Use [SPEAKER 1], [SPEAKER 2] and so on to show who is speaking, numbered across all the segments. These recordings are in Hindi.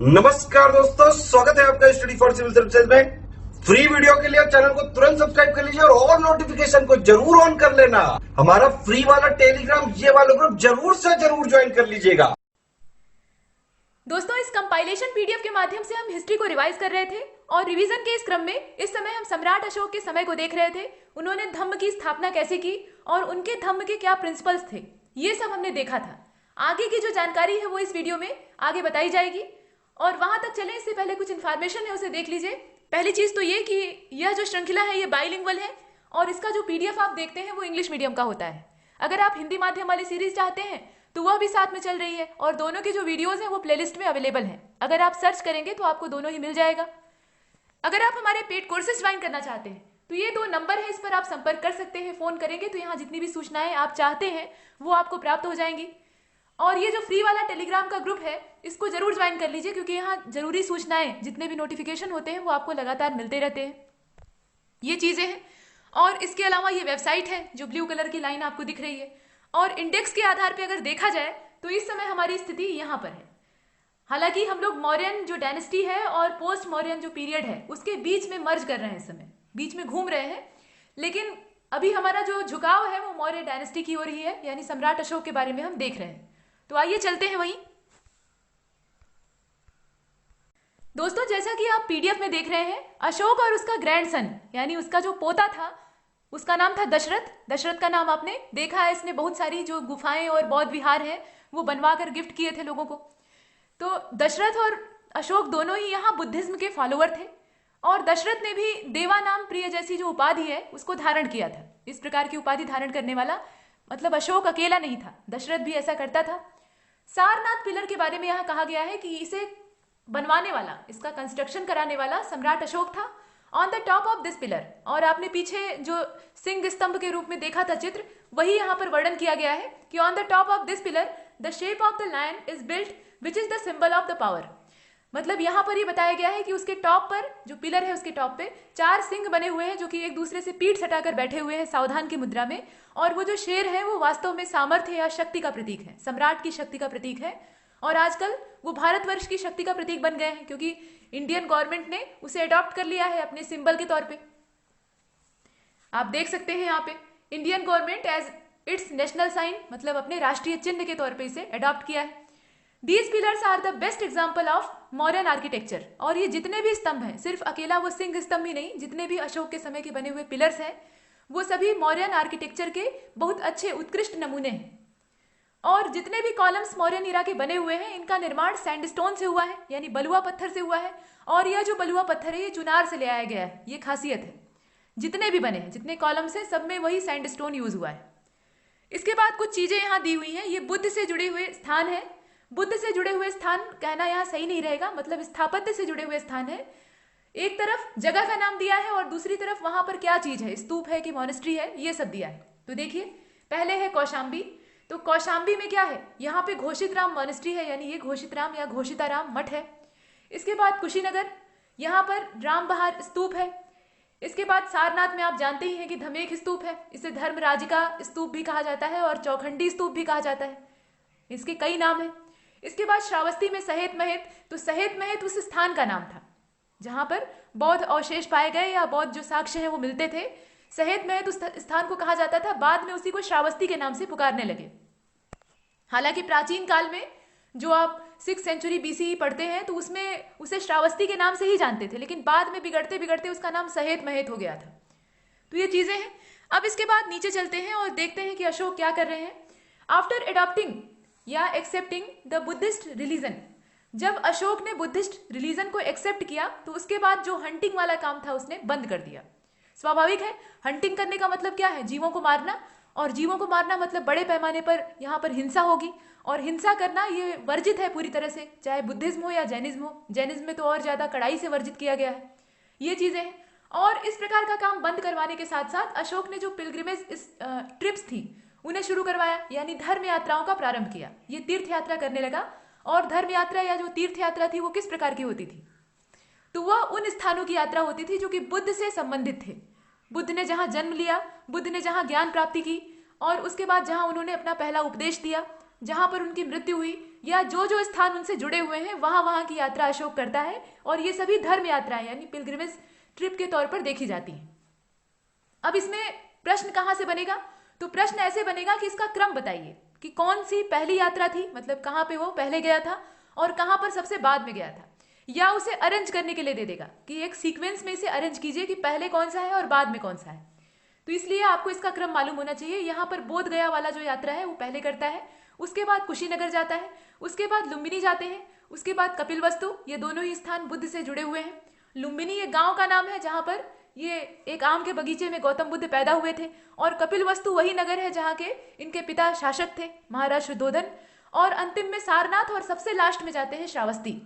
[SPEAKER 1] नमस्कार दोस्तों, स्वागत है आपका स्टडी फॉर सिविल सर्विसेज में। फ्री वीडियो के लिए चैनल को तुरंत सब्सक्राइब कर लीजिए और नोटिफिकेशन को जरूर ऑन कर लेना। हमारा फ्री वाला टेलीग्राम ये वाला ग्रुप जरूर से जरूर ज्वाइन कर लीजिएगा।
[SPEAKER 2] दोस्तों, इस कंपाइलेशन पीडीएफ के माध्यम से हम हिस्ट्री को रिवाइज कर रहे थे और रिवीजन के इस क्रम में इस समय हम सम्राट अशोक के समय को देख रहे थे। उन्होंने धम्म की स्थापना कैसे की और उनके धम्म के क्या प्रिंसिपल्स थे, ये सब हमने देखा था। आगे की जो जानकारी है वो इस वीडियो में आगे बताई जाएगी और वहां तक चले इससे पहले कुछ इन्फॉर्मेशन है उसे देख लीजिए। पहली चीज तो ये कि यह जो श्रृंखला है ये बाइलिंगुअल है और इसका जो पीडीएफ आप देखते हैं वो इंग्लिश मीडियम का होता है। अगर आप हिंदी माध्यम वाली सीरीज चाहते हैं तो वह भी साथ में चल रही है और दोनों के जो वीडियोस हैं वो प्लेलिस्ट में अवेलेबल हैं। अगर आप सर्च करेंगे तो आपको दोनों ही मिल जाएगा। अगर आप हमारे पेड कोर्सेज ज्वाइन करना चाहते हैं तो ये 2 नंबर है, इस पर आप संपर्क कर सकते हैं। फोन करेंगे तो यहाँ जितनी भी सूचनाएं आप चाहते हैं वो आपको प्राप्त हो जाएंगी। और ये जो फ्री वाला टेलीग्राम का ग्रुप है इसको जरूर ज्वाइन कर लीजिए, क्योंकि यहाँ जरूरी सूचनाएं जितने भी नोटिफिकेशन होते हैं वो आपको लगातार मिलते रहते हैं। ये चीजें हैं और इसके अलावा ये वेबसाइट है जो ब्लू कलर की लाइन आपको दिख रही है और इंडेक्स के आधार पर अगर देखा जाए तो इस समय हमारी स्थिति यहाँ पर है। हालांकि हम लोग मौर्यन जो डायनेस्टी है और पोस्ट मौर्यन जो पीरियड है उसके बीच में मर्ज कर रहे हैं, इस समय बीच में घूम रहे हैं, लेकिन अभी हमारा जो झुकाव है वो मौर्य डायनेस्टी की हो रही है, यानी सम्राट अशोक के बारे में हम देख रहे हैं। तो आइए चलते हैं वहीं। दोस्तों, जैसा कि आप पीडीएफ में देख रहे हैं, अशोक और उसका ग्रैंडसन यानी उसका जो पोता था उसका नाम था दशरथ। दशरथ का नाम आपने देखा है, इसने बहुत सारी जो गुफाएं और बौद्ध विहार हैं वो बनवा कर गिफ्ट किए थे लोगों को। तो दशरथ और अशोक दोनों ही यहाँ बुद्धिज्म के फॉलोअर थे और दशरथ ने भी देवा नाम प्रिय जैसी जो उपाधि है उसको धारण किया था। इस प्रकार की उपाधि धारण करने वाला मतलब अशोक अकेला नहीं था, दशरथ भी ऐसा करता था। सारनाथ पिलर के बारे में यहाँ कहा गया है कि इसे बनवाने वाला, इसका कंस्ट्रक्शन कराने वाला सम्राट अशोक था। On the top of this pillar, और आपने पीछे जो सिंह स्तंभ के रूप में देखा था चित्र, वही यहाँ पर वर्णन किया गया है कि on the top of this pillar the shape of the lion is built which is the symbol of the power. मतलब यहाँ पर ये बताया गया है कि उसके टॉप पर जो पिलर है उसके टॉप पे 4 सिंह बने हुए हैं जो कि एक दूसरे से पीठ सटाकर बैठे हुए हैं सावधान की मुद्रा में, और वो जो शेर है वो वास्तव में सामर्थ्य या शक्ति का प्रतीक है, सम्राट की शक्ति का प्रतीक है। और आजकल वो भारतवर्ष की शक्ति का प्रतीक बन गए हैं क्योंकि इंडियन गवर्नमेंट ने उसे अडॉप्ट कर लिया है अपने सिंबल के तौर पे। आप देख सकते हैं यहाँ पे Indian government as its national sign, मतलब अपने राष्ट्रीय चिन्ह के तौर पे इसे अडॉप्ट किया है। These pillars are the best example of modern architecture. और ये जितने भी स्तंभ हैं, सिर्फ अकेला वो सिंह स्तंभ ही नहीं, जितने भी अशोक के समय के बने हुए पिलर्स हैं वो सभी मौर्यन आर्किटेक्चर के बहुत अच्छे उत्कृष्ट नमूने हैं। और जितने भी कॉलम्स मौर्यन इरा के बने हुए हैं इनका निर्माण सैंडस्टोन से हुआ है, यानी बलुआ पत्थर से हुआ है। और यह जो बलुआ पत्थर है ये चुनार से ले आया गया है, ये खासियत है। जितने भी बने हैं, जितने कॉलम्स हैं, सब में वही सैंडस्टोन यूज हुआ है। इसके बाद कुछ चीजें यहाँ दी हुई हैं, ये बुद्ध से जुड़े हुए स्थान है। बुद्ध से जुड़े हुए स्थान कहना यहाँ सही नहीं रहेगा, मतलब स्थापत्य से जुड़े हुए स्थान है। एक तरफ जगह का नाम दिया है और दूसरी तरफ वहां पर क्या चीज है, स्तूप है कि मॉनेस्ट्री है, ये सब दिया है। तो देखिए, पहले है कौशाम्बी। तो कौशाम्बी में क्या है, यहाँ पे घोषित राम मॉनेस्ट्री है, यानी ये घोषित राम या घोषिताराम मठ है। इसके बाद कुशीनगर, यहाँ पर राम बहार स्तूप है। इसके बाद सारनाथ में आप जानते ही हैं कि धमेख स्तूप है, इसे धर्मराजिका स्तूप भी कहा जाता है और चौखंडी स्तूप भी कहा जाता है, इसके कई नाम है। इसके बाद श्रावस्ती में सहेत महत, तो सहेत महत उस स्थान का नाम था जहां पर बौद्ध अवशेष पाए गए या बौद्ध जो साक्ष्य हैं वो मिलते थे। सहेत महत उस स्थान को कहा जाता था, बाद में उसी को श्रावस्ती के नाम से पुकारने लगे। हालांकि प्राचीन काल में जो आप 6th सेंचुरी BCE पढ़ते हैं तो उसमें उसे श्रावस्ती के नाम से ही जानते थे, लेकिन बाद में बिगड़ते बिगड़ते उसका नाम सहेत महत हो गया था। तो ये चीजें हैं। अब इसके बाद नीचे चलते हैं और देखते हैं कि अशोक क्या कर रहे हैं। आफ्टर एडॉप्टिंग या एक्सेप्टिंग द बुद्धिस्ट रिलीजन, जब अशोक ने बुद्धिस्ट रिलीजन को एक्सेप्ट किया तो उसके बाद जो हंटिंग वाला काम था उसने बंद कर दिया। स्वाभाविक है, हंटिंग करने का मतलब क्या है, जीवों को मारना, और जीवों को मारना मतलब बड़े पैमाने पर यहाँ पर हिंसा होगी, और हिंसा करना ये वर्जित है पूरी तरह से, चाहे बुद्धिज्म हो या जैनिज्म हो। जैनिज्म में तो और ज्यादा कड़ाई से वर्जित किया गया है। ये चीजें हैं। और इस प्रकार का काम बंद करवाने के साथ साथ अशोक ने जो पिलग्रिमेज ट्रिप्स थी उन्हें शुरू करवाया, यानी धर्म यात्राओं का प्रारंभ किया। ये तीर्थ यात्रा करने लगा। और धर्म यात्रा या जो तीर्थ यात्रा थी वो किस प्रकार की होती थी, तो वह उन स्थानों की यात्रा होती थी जो कि बुद्ध से संबंधित थे। बुद्ध ने जहां जन्म लिया, बुद्ध ने जहां ज्ञान प्राप्ति की, और उसके बाद जहां उन्होंने अपना पहला उपदेश दिया, जहां पर उनकी मृत्यु हुई, या जो जो स्थान उनसे जुड़े हुए हैं वहां वहां की यात्रा अशोक करता है। और ये सभी धर्म यात्राएं यानी पिलग्रिमेज ट्रिप के तौर पर देखी जाती हैं। अब इसमें प्रश्न कहां से बनेगा? तो प्रश्न ऐसे बनेगा कि इसका क्रम बताइए कि कौन सी पहली यात्रा थी, मतलब कहां पे वो पहले गया था और कहां पर सबसे बाद में गया था। या उसे अरेंज करने के लिए दे देगा कि एक सीक्वेंस में इसे अरेंज कीजिए कि पहले कौन सा है और बाद में कौन सा है। तो इसलिए आपको इसका क्रम मालूम होना चाहिए। यहाँ पर बोध गया वाला जो यात्रा है वो पहले करता है, उसके बाद कुशीनगर जाता है, उसके बाद लुम्बिनी जाते हैं, उसके बाद कपिलवस्तु। ये दोनों ही स्थान बुद्ध से जुड़े हुए हैं। लुम्बिनी ये गांव का नाम है जहां पर ये एक आम के बगीचे में गौतम बुद्ध पैदा हुए थे। और कपिलवस्तु वही नगर है जहाँ के इनके पिता शासक थे, महाराज शुद्धोधन। और अंतिम में सारनाथ और सबसे लास्ट में जाते हैं श्रावस्ती।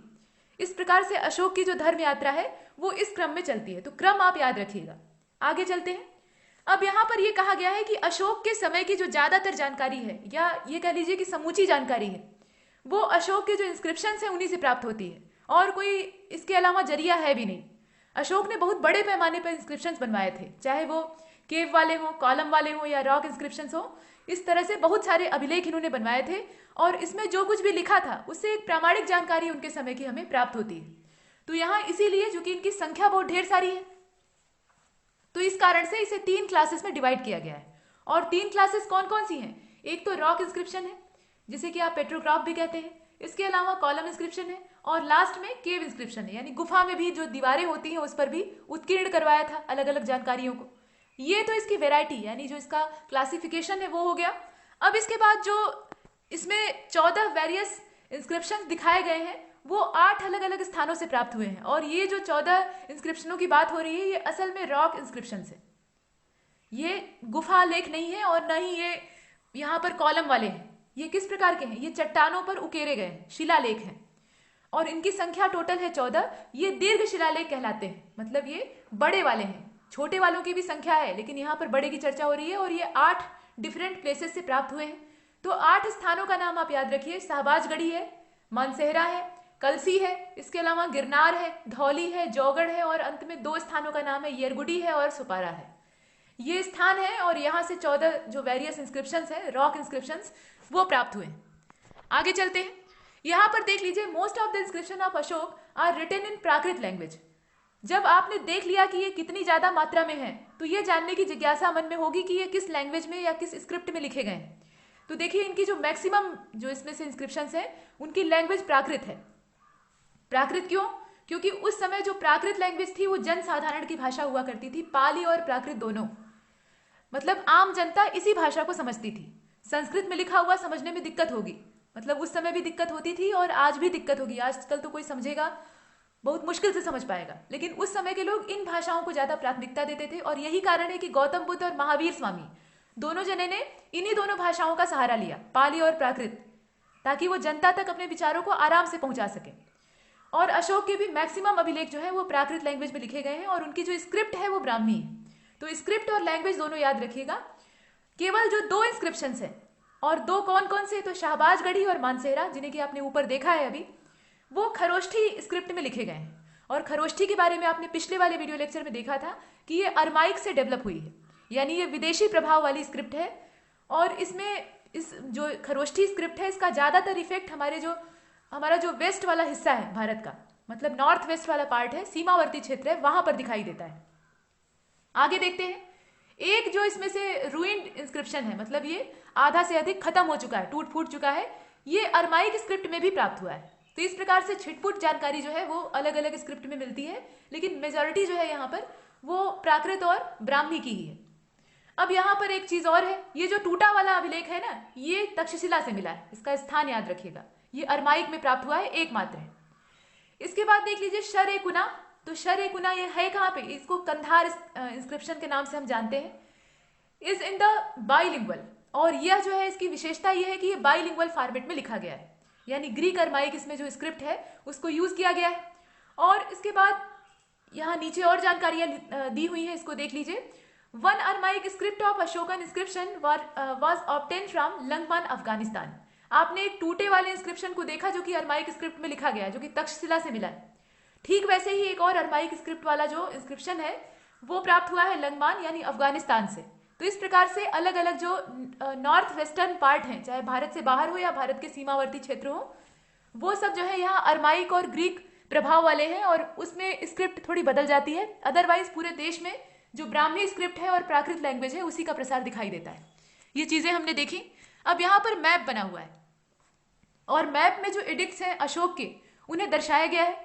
[SPEAKER 2] इस प्रकार से अशोक की जो धर्म यात्रा है वो इस क्रम में चलती है। तो क्रम आप याद रखिएगा। आगे चलते हैं। अब यहाँ पर यह कहा गया है कि अशोक के समय की जो ज्यादातर जानकारी है, या ये कह लीजिए कि समूची जानकारी है, वो अशोक के जो इंस्क्रिप्शंस हैं उन्हीं से प्राप्त होती है और कोई इसके अलावा जरिया है भी नहीं। अशोक ने बहुत बड़े पैमाने पर इंस्क्रिप्शंस बनवाए थे, चाहे वो केव वाले हों, कॉलम वाले हों या रॉक इंस्क्रिप्शंस हो। इस तरह से बहुत सारे अभिलेख इन्होंने बनवाए थे और इसमें जो कुछ भी लिखा था उससे एक प्रामाणिक जानकारी उनके समय की हमें प्राप्त होती है। तो यहाँ इसीलिए चूंकि इनकी संख्या बहुत ढेर सारी है तो इस कारण से इसे 3 क्लासेस में डिवाइड किया गया है। और 3 क्लासेस कौन कौन सी हैं? एक तो रॉक इंस्क्रिप्शन है जिसे कि आप पेट्रोग्राफ भी कहते हैं, इसके अलावा कॉलम इंस्क्रिप्शन है और लास्ट में केव इंस्क्रिप्शन है, यानी गुफा में भी जो दीवारें होती हैं उस पर भी उत्कीर्ण करवाया था अलग अलग जानकारियों को। ये तो इसकी वेराइटी यानी जो इसका क्लासिफिकेशन है वो हो गया। अब इसके बाद जो इसमें 14 वेरियस इंस्क्रिप्शन दिखाए गए हैं वो 8 अलग अलग स्थानों से प्राप्त हुए हैं। और ये जो 14 इंस्क्रिप्शनों की बात हो रही है ये असल में रॉक इंस्क्रिप्शन है, ये गुफा लेख नहीं है और न ही ये यहाँ पर कॉलम वाले हैं। ये किस प्रकार के हैं? ये चट्टानों पर उकेरे गए हैं, शिलालेख हैं और इनकी संख्या टोटल है 14। ये दीर्घ शिलालेख कहलाते हैं, मतलब ये बड़े वाले हैं। छोटे वालों की भी संख्या है लेकिन यहाँ पर बड़े की चर्चा हो रही है और ये 8 डिफरेंट प्लेसेस से प्राप्त हुए हैं। तो 8 स्थानों का नाम आप याद रखिए। शाहबाजगढ़ी है, मानसेहरा है, कलसी है, इसके अलावा गिरनार है, धौली है, जौगढ़ है और अंत में 2 स्थानों का नाम है येरगुडी है और सुपारा है। ये स्थान है और यहाँ से 14 जो वेरियस इंस्क्रिप्शंस है, रॉक इंस्क्रिप्शंस, वो प्राप्त हुए। आगे चलते हैं। यहाँ पर देख लीजिए, most of the inscription of Ashoka are written in Prakrit language. जब आपने देख लिया कि ये कितनी ज्यादा मात्रा में है तो ये जानने की जिज्ञासा मन में होगी कि ये किस लैंग्वेज में या किस स्क्रिप्ट में लिखे गए हैं। तो देखिए इनकी जो मैक्सिमम जो इसमें से इंस्क्रिप्शंस हैं उनकी लैंग्वेज प्राकृत है। प्राकृत क्यों? क्योंकि उस समय जो प्राकृत लैंग्वेज थी वो जन साधारण की भाषा हुआ करती थी, पाली और प्राकृत दोनों। मतलब आम जनता इसी भाषा को समझती थी। संस्कृत में लिखा हुआ समझने में दिक्कत होगी, मतलब उस समय भी दिक्कत होती थी और आज भी दिक्कत होगी। आजकल तो कोई समझेगा, बहुत मुश्किल से समझ पाएगा, लेकिन उस समय के लोग इन भाषाओं को ज्यादा प्राथमिकता देते थे। और यही कारण है कि गौतम बुद्ध और महावीर स्वामी दोनों जने ने इन्हीं दोनों भाषाओं का सहारा लिया, पाली और प्राकृत, ताकि वो जनता तक अपने विचारों को आराम से पहुंचा सके। और अशोक के भी मैक्सिमम अभिलेख जो है वो प्राकृत लैंग्वेज में लिखे गए हैं और उनकी जो स्क्रिप्ट है वो ब्राह्मी है। तो स्क्रिप्ट और लैंग्वेज दोनों याद रखिएगा। केवल जो 2 इंस्क्रिप्शंस हैं, और 2 कौन कौन से? तो शाहबाजगढ़ी और मानसेहरा, जिन्हें कि आपने ऊपर देखा है अभी, वो खरोष्ठी स्क्रिप्ट में लिखे गए हैं। और खरोष्ठी के बारे में आपने पिछले वाले वीडियो लेक्चर में देखा था कि ये अरमाइक से डेवलप हुई है, यानी ये विदेशी प्रभाव वाली स्क्रिप्ट है। और इसमें इस जो खरोष्ठी स्क्रिप्ट है इसका ज्यादातर इफेक्ट हमारा जो वेस्ट वाला हिस्सा है भारत का, मतलब नॉर्थ वेस्ट वाला पार्ट है, सीमावर्ती क्षेत्र है, वहां पर दिखाई देता है। आगे देखते हैं। एक जो इसमें से रूइंड इंस्क्रिप्शन है, मतलब ये आधा से अधिक खत्म हो चुका है, टूट फूट चुका है, ये अरमाइक स्क्रिप्ट में भी प्राप्त हुआ है। तो इस प्रकार से छिटपुट जानकारी जो है वो अलग अलग स्क्रिप्ट में मिलती है, लेकिन मेजॉरिटी जो है यहाँ पर वो प्राकृत और ब्राह्मी की ही है। अब यहाँ पर एक चीज और है, ये जो टूटा वाला अभिलेख है ना, ये तक्षशिला से मिला है, इसका स्थान याद रखिएगा। ये अरमाइक में प्राप्त हुआ है, एकमात्र है। इसके बाद देख लीजिए शर-ए-कुना। तो शर-ए-कुना ये है कहाँ पे? इसको कंधार इंस्क्रिप्शन के नाम से हम जानते हैं। इज इन द बाइलिंगुअल, और यह जो है इसकी विशेषता यह है कि ये बाइलिंगुअल फॉर्मेट में लिखा गया है, यानी ग्रीक अरमाइक इसमें जो स्क्रिप्ट है उसको यूज किया गया है। और इसके बाद यहाँ नीचे और जानकारियां दी हुई हैं, इसको देख लीजिए। 1 Aramaic script of Ashokan inscription was obtain from लंगबान, अफगानिस्तान। आपने एक टूटे वाले इंस्क्रिप्शन को देखा जो कि अरमाइक स्क्रिप्ट में लिखा गया है, जो कि तक्षशिला से मिला है। ठीक वैसे ही एक और अरमाइक स्क्रिप्ट वाला जो इंस्क्रिप्शन है वो प्राप्त हुआ है लंगबान यानी अफगानिस्तान से, तो इस प्रकार से अलग अलग जो नॉर्थ वेस्टर्न पार्ट हैं, चाहे भारत से बाहर हो या भारत के सीमावर्ती क्षेत्र हो, वो सब जो है यहाँ अरमाइक और ग्रीक प्रभाव वाले हैं और उसमें स्क्रिप्ट थोड़ी बदल जाती है। अदरवाइज पूरे देश में जो ब्राह्मी स्क्रिप्ट है और प्राकृत लैंग्वेज है उसी का प्रसार दिखाई देता है। ये चीज़ें हमने देखी। अब यहाँ पर मैप बना हुआ है और मैप में जो एडिक्ट्स हैं अशोक के, उन्हें दर्शाया गया है।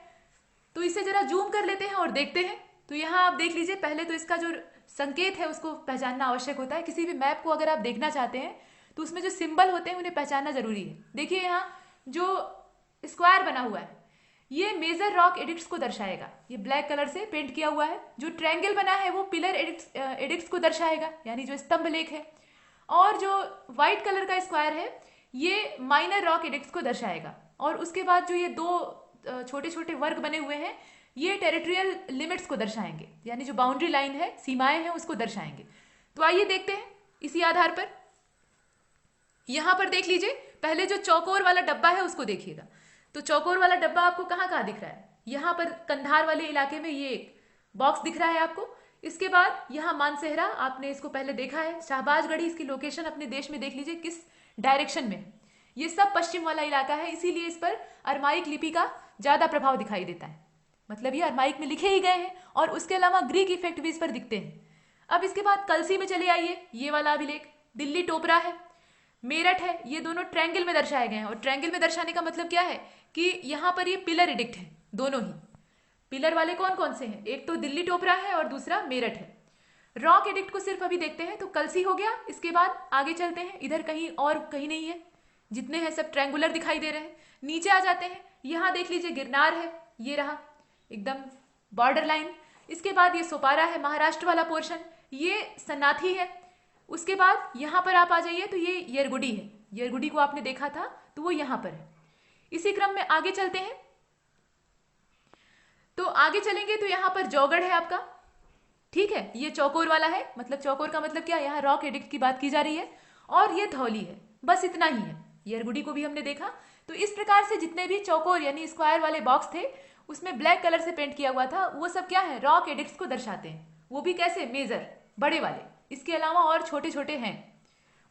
[SPEAKER 2] तो इसे जरा जूम कर लेते हैं और देखते हैं। तो यहाँ आप देख लीजिए, पहले तो इसका जो संकेत है उसको पहचानना आवश्यक होता है। किसी भी मैप को अगर आप देखना चाहते हैं तो उसमें जो सिंबल होते हैं उन्हें पहचानना जरूरी है। देखिए यहाँ जो स्क्वायर बना हुआ है ये मेजर रॉक एडिक्ट्स को दर्शाएगा, ये ब्लैक कलर से पेंट किया हुआ है। जो ट्रायंगल बना है वो पिलर एडिक्ट्स को दर्शाएगा, यानी जो स्तंभ लेख है। और जो व्हाइट कलर का स्क्वायर है ये माइनर रॉक एडिक्ट्स को दर्शाएगा। और उसके बाद जो ये दो छोटे छोटे वर्ग बने हुए हैं ये टेरिटोरियल लिमिट्स को दर्शाएंगे, यानी जो बाउंड्री लाइन है, सीमाएं हैं, उसको दर्शाएंगे। तो आइए देखते हैं इसी आधार पर। यहां पर देख लीजिए, पहले जो चौकोर वाला डब्बा है उसको देखिएगा। तो चौकोर वाला डब्बा आपको कहाँ कहाँ दिख रहा है? यहाँ पर कंधार वाले इलाके में ये एक बॉक्स दिख रहा है आपको। इसके बाद यहाँ मानसेहरा, आपने इसको पहले देखा है। शाहबाजगढ़ी, इसकी लोकेशन अपने देश में देख लीजिए किस डायरेक्शन में है। ये सब पश्चिम वाला इलाका है, इसीलिए इस पर अरमाइक लिपि का ज्यादा प्रभाव दिखाई देता है। मतलब ये अरमाइक में लिखे ही गए हैं और उसके अलावा ग्रीक इफेक्ट भी इस पर दिखते हैं। अब इसके बाद कलसी में चले आइए, ये वाला अभिलेख। दिल्ली टोपरा है, मेरठ है, ये दोनों ट्रायंगल में दर्शाए गए हैं। और ट्रायंगल में दर्शाने का मतलब क्या है कि यहाँ पर ये पिलर एडिक्ट है, दोनों ही। पिलर वाले कौन कौन से हैं? एक तो दिल्ली टोपरा है और दूसरा मेरठ है। रॉक एडिक्ट को सिर्फ अभी देखते हैं। तो कलसी हो गया, इसके बाद आगे चलते हैं। इधर कहीं और कहीं नहीं है, जितने हैं सब ट्रायंगुलर दिखाई दे रहे हैं। नीचे आ जाते हैं, यहाँ देख लीजिए गिरनार है, ये रहा एकदम बॉर्डर लाइन। इसके बाद ये सोपारा है, महाराष्ट्र वाला पोर्शन, ये सन्नाथी है। उसके बाद यहाँ पर आप आ जाइए तो ये येरगुडी है। येरगुडी को आपने देखा था तो वो यहाँ पर है। इसी क्रम में आगे चलते हैं। तो आगे चलेंगे तो यहाँ पर जौगढ़ है आपका, ठीक है। ये चौकोर वाला है, मतलब चौकोर का मतलब क्या, यहाँ रॉक एडिक्ट की बात की जा रही है। और ये धौली है, बस इतना ही है। येरगुडी को भी हमने देखा। तो इस प्रकार से जितने भी चौकोर यानी स्क्वायर वाले बॉक्स थे उसमें ब्लैक कलर से पेंट किया हुआ था, वो सब क्या है, रॉक एडिक्ट्स को दर्शाते हैं। वो भी कैसे, मेजर, बड़े वाले। इसके अलावा और छोटे छोटे हैं,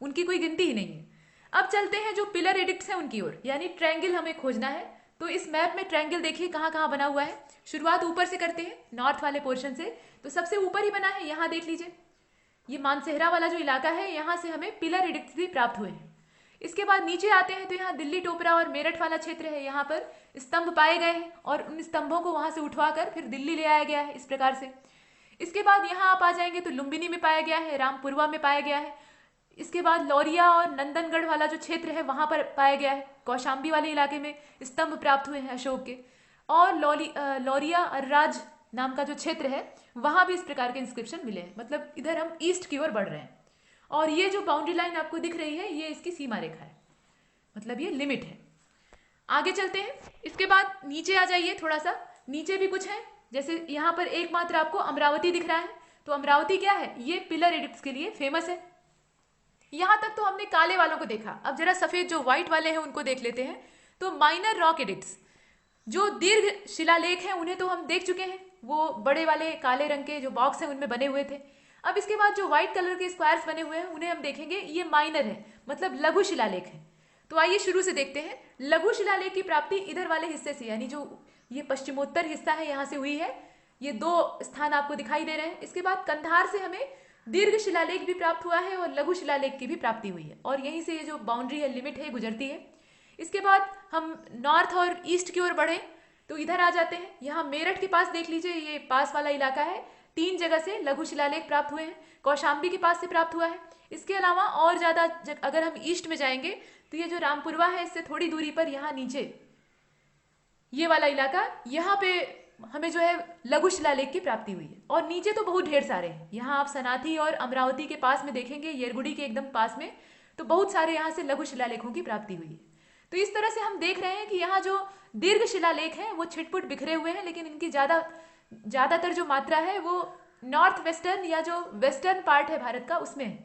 [SPEAKER 2] उनकी कोई गिनती ही नहीं है। अब चलते हैं जो पिलर एडिक्ट्स हैं उनकी ओर, यानी ट्रायंगल हमें खोजना है। तो इस मैप में ट्रायंगल देखिए कहाँ कहाँ बना हुआ है। शुरुआत ऊपर से करते हैं, नॉर्थ वाले पोर्शन से। तो सबसे ऊपर ही बना है, यहाँ देख लीजिए, ये मानसेहरा वाला जो इलाका है, यहाँ से हमें पिलर एडिक्ट्स भी प्राप्त हुए हैं। इसके बाद नीचे आते हैं तो यहाँ दिल्ली टोपरा और मेरठ वाला क्षेत्र है, यहाँ पर स्तंभ पाए गए हैं और उन स्तंभों को वहां से उठवाकर फिर दिल्ली ले आया गया है, इस प्रकार से। इसके बाद यहाँ आप आ जाएंगे तो लुम्बिनी में पाया गया है, रामपुरवा में पाया गया है। इसके बाद लौरिया और नंदनगढ़ वाला जो क्षेत्र है वहां पर पाया गया है। कौशाम्बी वाले इलाके में स्तंभ प्राप्त हुए हैं अशोक के। और लौरिया अर्राज नाम का जो क्षेत्र है वहां भी इस प्रकार के इंस्क्रिप्शन मिले हैं। मतलब इधर हम ईस्ट की ओर बढ़ रहे हैं। और ये जो बाउंड्री लाइन आपको दिख रही है ये इसकी सीमा रेखा है, मतलब ये लिमिट है। आगे चलते हैं। इसके बाद नीचे आ जाइए, थोड़ा सा नीचे भी कुछ है। जैसे यहाँ पर एकमात्र आपको अमरावती दिख रहा है। तो अमरावती क्या है, ये पिलर एडिक्ट्स के लिए फेमस है। यहां तक तो हमने काले वालों को देखा। अब जरा सफेद जो व्हाइट वाले हैं उनको देख लेते हैं। तो माइनर रॉक एडिक्ट्स, जो दीर्घ शिलालेख हैं उन्हें तो हम देख चुके हैं, वो बड़े वाले काले रंग के जो बॉक्स हैं उनमें बने हुए थे। अब इसके बाद जो व्हाइट कलर के स्क्वायर्स बने हुए हैं उन्हें हम देखेंगे, ये माइनर है, मतलब लघु शिलालेख है। तो आइए शुरू से देखते हैं। लघु शिलालेख की प्राप्ति इधर वाले हिस्से से, यानी जो ये पश्चिमोत्तर हिस्सा है यहाँ से हुई है। ये दो स्थान आपको दिखाई दे रहे हैं। इसके बाद कंधार से हमें दीर्घ शिलालेख भी प्राप्त हुआ है और लघु शिलालेख की भी प्राप्ति हुई है। और यहीं से ये जो बाउंड्री है, लिमिट है, गुजरती है। इसके बाद हम नॉर्थ और ईस्ट की ओर बढ़े तो इधर आ जाते हैं। यहाँ मेरठ के पास देख लीजिए, ये पास वाला इलाका है। 3 जगह से लघु शिलालेख प्राप्त हुए हैं। कौशाम्बी के पास से प्राप्त हुआ है। इसके अलावा और ज्यादा अगर हम ईस्ट में जाएंगे तो ये जो रामपुरवा है इससे थोड़ी दूरी पर यहाँ नीचे ये वाला इलाका, यहाँ पे हमें जो है लघु शिलालेख की प्राप्ति हुई है। और नीचे तो बहुत ढेर सारे हैं। यहाँ आप सनाथी और अमरावती के पास में देखेंगे, येरगुड़ी के एकदम पास में, तो बहुत सारे यहाँ से लघु शिलालेखों की प्राप्ति हुई है। तो इस तरह से हम देख रहे हैं कि यहाँ जो दीर्घ शिलालेख हैं वो छिटपुट बिखरे हुए हैं, लेकिन इनकी ज्यादातर जो मात्रा है वो नॉर्थ वेस्टर्न या जो वेस्टर्न पार्ट है भारत का उसमें है,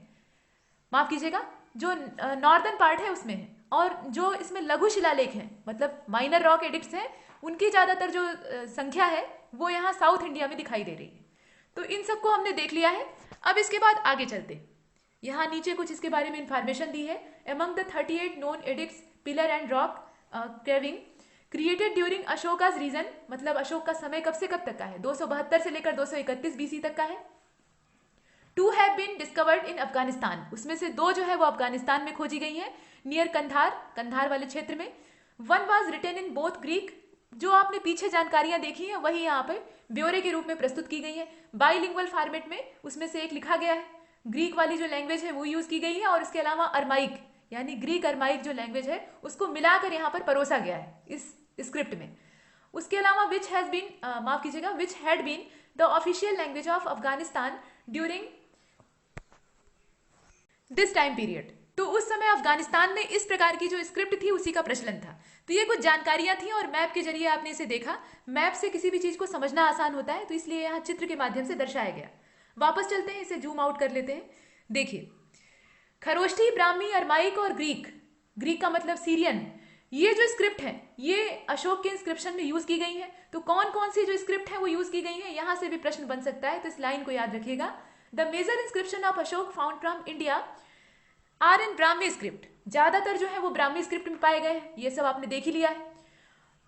[SPEAKER 2] माफ कीजिएगा, जो नॉर्दर्न पार्ट है उसमें है। और जो इसमें लघु शिलालेख हैं, मतलब माइनर रॉक एडिक्ट्स हैं, उनकी ज्यादातर जो संख्या है वो यहाँ साउथ इंडिया में दिखाई दे रही है। तो इन सबको हमने देख लिया है। अब इसके बाद आगे चलते। यहाँ नीचे कुछ इसके बारे में इंफॉर्मेशन दी है। Among the 38 known edicts pillar and rock carving created during Ashoka's reign, मतलब अशोक का समय कब से कब तक का है, 272 से लेकर 231 बीसी तक का है। 2 have been discovered in Afghanistan, उसमें से 2 जो है वो अफगानिस्तान में खोजी गई हैं, नियर कंधार, कंधार वाले क्षेत्र में। 1 was written in both Greek, जो आपने पीछे जानकारियां देखी हैं वही यहाँ पे ब्यौरे के रूप में प्रस्तुत की गई है। बाइलिंगुअल फॉर्मेट में उसमें से एक लिखा गया है, ग्रीक वाली जो लैंग्वेज है वो यूज की गई है, और इसके अलावा अरमाइक यानी ग्रीक अरमाइक जो लैंग्वेज है उसको मिलाकर यहाँ पर परोसा गया है इस स्क्रिप्ट में। उसके अलावा विच हैज बीन माफ कीजिएगा which had been the official language of Afghanistan during this time period. तो उस समय अफगानिस्तान में इस प्रकार की जो स्क्रिप्ट थी उसी का प्रचलन था। तो ये कुछ जानकारियां थी और मैप के जरिए आपने इसे देखा। मैप से किसी भी चीज को समझना आसान होता है, तो इसलिए यहाँ चित्र के माध्यम से दर्शाया गया। वापस चलते हैं, इसे जूम आउट कर लेते हैं। देखिए, खरोष्ठी, ब्राह्मी, अरमाइक और ग्रीक, ग्रीक का मतलब सीरियन, ये जो स्क्रिप्ट है ये अशोक के इंस्क्रिप्शन में यूज की गई है। तो कौन कौन सी जो स्क्रिप्ट है वो यूज की गई है, यहां से भी प्रश्न बन सकता है, तो इस लाइन को याद रखिएगा। The major inscription of Ashoka found from India are in Brahmi script, ज्यादातर जो है वो ब्राह्मी स्क्रिप्ट में पाए गए हैं, ये सब आपने देख ही लिया है।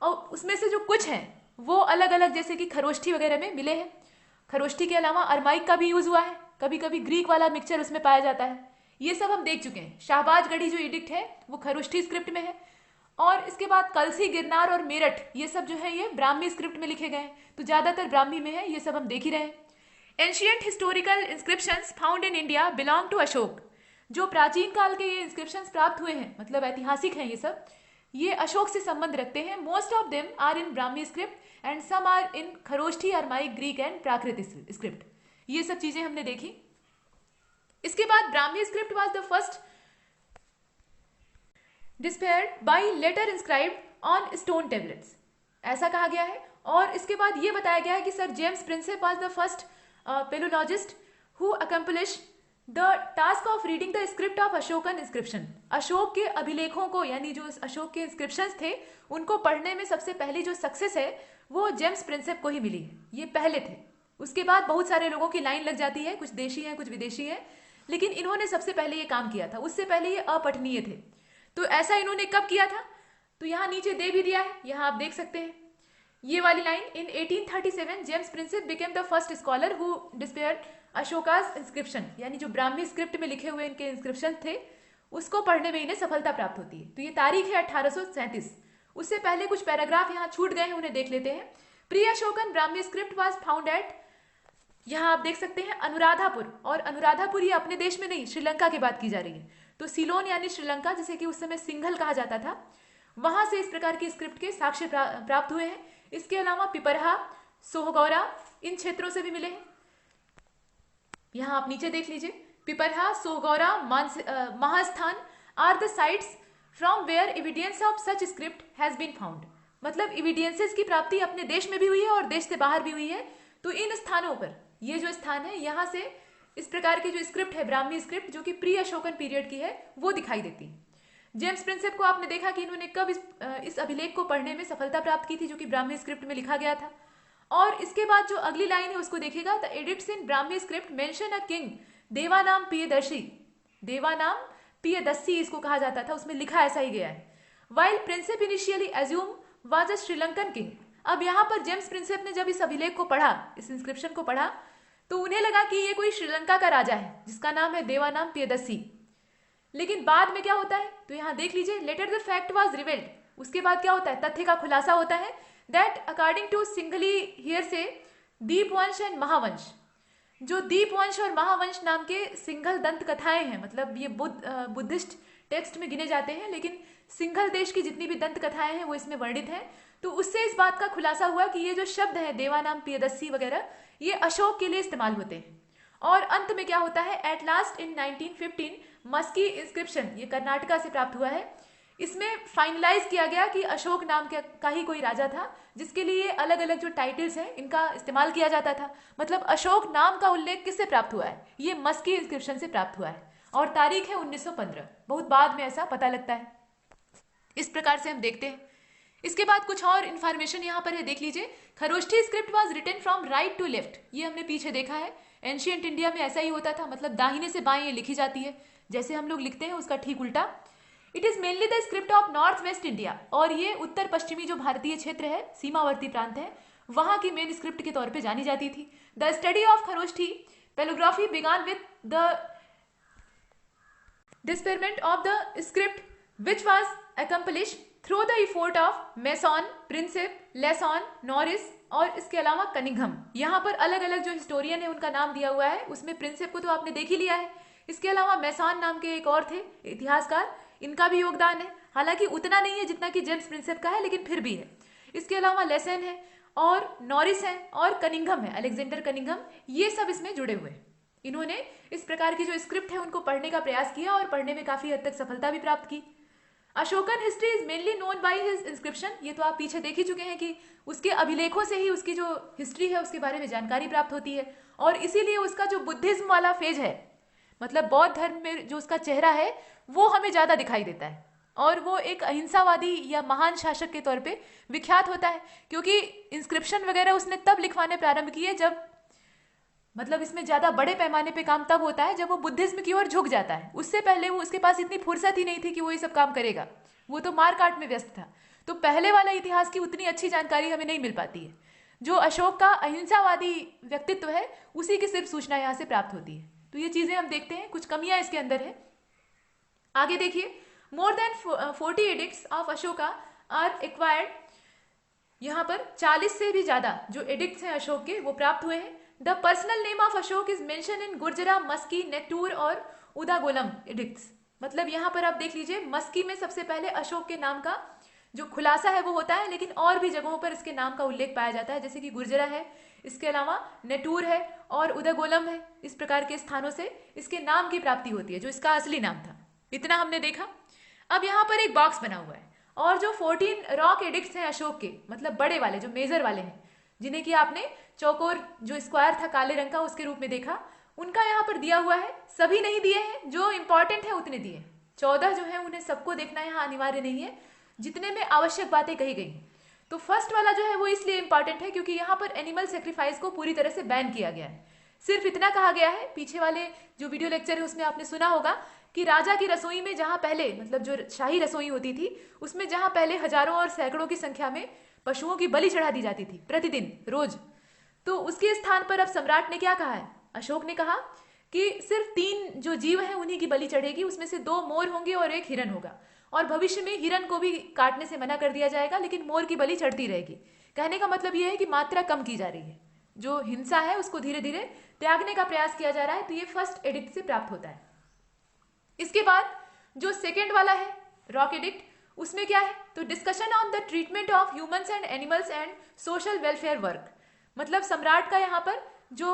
[SPEAKER 2] और उसमें से जो कुछ हैं वो अलग अलग, जैसे कि खरोष्ठी वगैरह में मिले हैं। खरोष्ठी के अलावा अरमाइक का भी यूज हुआ है, कभी कभी ग्रीक वाला मिक्सचर उसमें पाया जाता है, ये सब हम देख चुके हैं। शाहबाजगढ़ी जो एडिक्ट है वो खरोष्ठी स्क्रिप्ट में है, और इसके बाद कलसी, गिरनार और मेरठ, ये सब जो है ये ब्राह्मी स्क्रिप्ट में लिखे गए हैं, तो ज्यादातर ब्राह्मी में है, ये सब हम देख ही रहे हैं। Ancient historical inscriptions found in India belong to Ashoka, जो प्राचीन काल के ये इंस्क्रिप्शंस प्राप्त हुए हैं, मतलब ऐतिहासिक हैं ये सब, ये अशोक से संबंध रखते हैं। Most of them are in Brahmi script and some are in Kharosthi, Aramaic, Greek and Prakrit script, ये सब चीजें हमने देखी। इसके बाद Brahmi script was the first deciphered by later inscribed on stone tablets, ऐसा कहा गया है। और इसके बाद ये बताया गया है कि sir James Prinsep was the first palaeologist who accomplish the task of reading the script of Ashokan inscription, Ashok के अभिलेखों को यानी जो अशोक के इंस्क्रिप्शंस थे उनको पढ़ने में सबसे पहली जो सक्सेस है वो जेम्स प्रिंसेप को ही मिली है, ये पहले थे। उसके बाद बहुत सारे लोगों की लाइन लग जाती है, कुछ देशी हैं कुछ विदेशी हैं, लेकिन इन्होंने सबसे पहले ये काम किया था, उससे पहले ये अपठनीय थे। तो ऐसा इन्होंने कब किया था, तो यहाँ नीचे दे भी दिया है, यहाँ आप देख सकते हैं ये वाली line. In 1837 James Prinsep became the first scholar who deciphered Ashoka's inscription, यानी जो ब्राह्मी स्क्रिप्ट में लिखे हुए इनके इंस्क्रिप्शन थे उसको पढ़ने में इन्हें सफलता प्राप्त होती है। तो ये तारीख है 1837। उससे पहले कुछ पैराग्राफ यहाँ छूट गए हैं, उन्हें देख लेते हैं। Pre Ashokan Brahmi script was found at, यहाँ आप देख सकते हैं अनुराधापुर, और अनुराधापुर ये अपने देश में नहीं श्रीलंका की बात की जा रही है। तो सिलोन यानी श्रीलंका, जिसे कि उस समय सिंघल कहा जाता था, वहां से इस प्रकार की स्क्रिप्ट के साक्ष्य प्राप्त हुए हैं। इसके अलावा पिपरहा, सोहगौरा, इन क्षेत्रों से भी मिले हैं। यहाँ आप नीचे देख लीजिए, Piprahwa, Sohgaura, Mahasthan are the sites from where evidence of such script has been found, मतलब एविडेंसेस की प्राप्ति अपने देश में भी हुई है और देश से बाहर भी हुई है। तो इन स्थानों पर, ये जो स्थान है यहाँ से इस प्रकार की जो स्क्रिप्ट है ब्राह्मी स्क्रिप्ट जो कि प्री अशोकन पीरियड की है वो दिखाई देती है। जेम्स प्रिंसेप को आपने देखा कि इन्होंने कब इस अभिलेख को पढ़ने में सफलता प्राप्त की थी, जो कि ब्राह्मी स्क्रिप्ट में लिखा गया था। और इसके बाद जो अगली लाइन है उसको देखिएगा, the edicts in Brahmi script mention a king Devanam Priyadarshi, Devanam Priyadassi इसको कहा जाता था, उसमें लिखा ऐसा ही गया है। While Prinsep initially assume was a Sri Lankan king, अब यहाँ पर जेम्स प्रिंसेप ने जब इस अभिलेख को पढ़ा, इस इंस्क्रिप्शन को पढ़ा, तो उन्हें लगा कि ये कोई श्रीलंका का राजा है जिसका नाम है देवानाम प्रियदस्सी। लेकिन बाद में क्या होता है, तो यहाँ देख लीजिए, later the fact was revealed, उसके बाद क्या होता है, तथ्य का खुलासा होता है, that according to Sinhala here से दीपवंश एंड महावंश, जो दीपवंश और महावंश नाम के सिंघल दंत कथाएं हैं, मतलब ये बुद्धिस्ट टेक्स्ट में गिने जाते हैं, लेकिन सिंघल देश की जितनी भी दंत कथाएं हैं वो इसमें वर्णित हैं। तो उससे इस बात का खुलासा हुआ कि ये जो शब्द है देवानाम प्रियदस्सी वगैरह, ये अशोक के लिए इस्तेमाल होते हैं। और अंत में क्या होता है, at last in 1915 Maski inscription, ये कर्नाटका से प्राप्त हुआ है, इसमें फाइनलाइज किया गया कि अशोक नाम का ही कोई राजा था जिसके लिए अलग अलग जो टाइटल्स हैं इनका इस्तेमाल किया जाता था। मतलब अशोक नाम का उल्लेख किससे प्राप्त हुआ है, ये मस्की इंस्क्रिप्शन से प्राप्त हुआ है, और तारीख है 1915, बहुत बाद में ऐसा पता लगता है। इस प्रकार से हम देखते हैं इसके बाद कुछ और इन्फॉर्मेशन यहाँ पर है, देख लीजिए। Kharosthi script was written from right to left, ये हमने पीछे देखा है। एंशियंट इंडिया में ऐसा ही होता था, मतलब दाहिने से बाएं ये लिखी जाती है, जैसे हम लोग लिखते हैं उसका ठीक उल्टा। It is mainly the script of north west India, और ये उत्तर पश्चिमी जो भारतीय क्षेत्र है, सीमावर्ती प्रांत है, वहां की मेन स्क्रिप्ट के तौर पे जानी जाती थी। The study of Kharosthi palaeography began with the decipherment of the script which was accomplished through the effort of Masson, Prinsep, Lassen, Norris और इसके अलावा कनिंघम। यहाँ पर अलग अलग जो हिस्टोरियन है उनका नाम दिया हुआ है, उसमें प्रिंसिप को तो आपने देख ही लिया है, इसके अलावा मेसॉन नाम के एक और थे इतिहासकार, इनका भी योगदान है, हालांकि उतना नहीं है जितना कि जेम्स प्रिंसिप का है, लेकिन फिर भी है। इसके अलावा लेसन है और नॉरिस है और कनिंघम है, अलेक्जेंडर कनिंघम, ये सब इसमें जुड़े हुए हैं। इन्होंने इस प्रकार की जो स्क्रिप्ट है उनको पढ़ने का प्रयास किया और पढ़ने में काफी हद तक सफलता भी प्राप्त की। Ashokan history is mainly known by his inscription, ये तो आप पीछे देख ही चुके हैं कि उसके अभिलेखों से ही उसकी जो हिस्ट्री है उसके बारे में जानकारी प्राप्त होती है, और इसीलिए उसका जो बुद्धिज्म वाला फेज है, मतलब बौद्ध धर्म में जो उसका चेहरा है वो हमें ज्यादा दिखाई देता है, और वो एक अहिंसावादी या महान शासक के तौर पे विख्यात होता है, क्योंकि इंस्क्रिप्शन वगैरह उसने तब लिखवाने प्रारंभ किए जब, मतलब इसमें ज्यादा बड़े पैमाने पे काम तब होता है जब वो बुद्धिज्म की ओर झुक जाता है। उससे पहले वो, उसके पास इतनी फुर्सत ही नहीं थी कि वो ये सब काम करेगा, वो तो मार काट में व्यस्त था। तो पहले वाला इतिहास की उतनी अच्छी जानकारी हमें नहीं मिल पाती है। जो अशोक का अहिंसावादी व्यक्तित्व है उसी की सिर्फ सूचना यहाँ से प्राप्त होती है। तो ये चीजें हम देखते हैं, कुछ कमियां इसके अंदर है। आगे देखिए, more than 40 edicts of Ashoka are acquired, यहाँ पर 40 से भी ज्यादा जो एडिक्ट्स हैं अशोक के वो प्राप्त हुए हैं। The personal name of Ashok is mention in Gujarra, Maski, Nittur और उदागोलम एडिक्ट्स। मतलब यहाँ पर आप देख लीजिए, मस्की में सबसे पहले अशोक के नाम का जो खुलासा है वो होता है, लेकिन और भी जगहों पर इसके नाम का उल्लेख पाया जाता है, जैसे कि गुर्जरा है, इसके अलावा नेटूर है और उदागोलम है। इस प्रकार के स्थानों से इसके नाम की प्राप्ति होती है, जो इसका असली नाम था। इतना हमने देखा। अब यहाँ पर एक बॉक्स बना हुआ है, और जो 14 रॉक एडिक्ट्स हैं अशोक के, मतलब बड़े वाले जो मेजर वाले हैं, जिन्हें कि आपने चौकोर जो स्क्वायर था काले रंग का उसके रूप में देखा, उनका यहाँ पर दिया हुआ है। सभी नहीं दिए हैं, जो इंपॉर्टेंट है उतने दिए। 14 जो है उन्हें सबको देखना यहाँ अनिवार्य नहीं है, जितने में आवश्यक बातें कही गई हैं। तो फर्स्ट वाला जो है वो इसलिए इंपॉर्टेंट है क्योंकि यहाँ पर एनिमल सेक्रीफाइस को पूरी तरह से बैन किया गया है। सिर्फ इतना कहा गया है, पीछे वाले जो वीडियो लेक्चर है उसमें आपने सुना होगा कि राजा की रसोई में जहाँ पहले, मतलब जो शाही रसोई होती थी, उसमें जहाँ पहले हजारों और सैकड़ों की संख्या में पशुओं की बलि चढ़ा दी जाती थी प्रतिदिन, रोज, तो उसके स्थान पर अब सम्राट ने क्या कहा है, अशोक ने कहा कि सिर्फ 3 जो जीव हैं उन्हीं की बलि चढ़ेगी, उसमें से 2 मोर होंगे और 1 हिरन होगा, और भविष्य में हिरन को भी काटने से मना कर दिया जाएगा, लेकिन मोर की बलि चढ़ती रहेगी। कहने का मतलब यह है कि मात्रा कम की जा रही है, जो हिंसा है उसको धीरे धीरे त्यागने का प्रयास किया जा रहा है। तो ये फर्स्ट एडिक्ट से प्राप्त होता है। इसके बाद जो सेकेंड वाला है रॉक एडिक्ट, उसमें क्या है, तो discussion on the treatment of humans and animals and social welfare work. मतलब सम्राट का यहाँ पर जो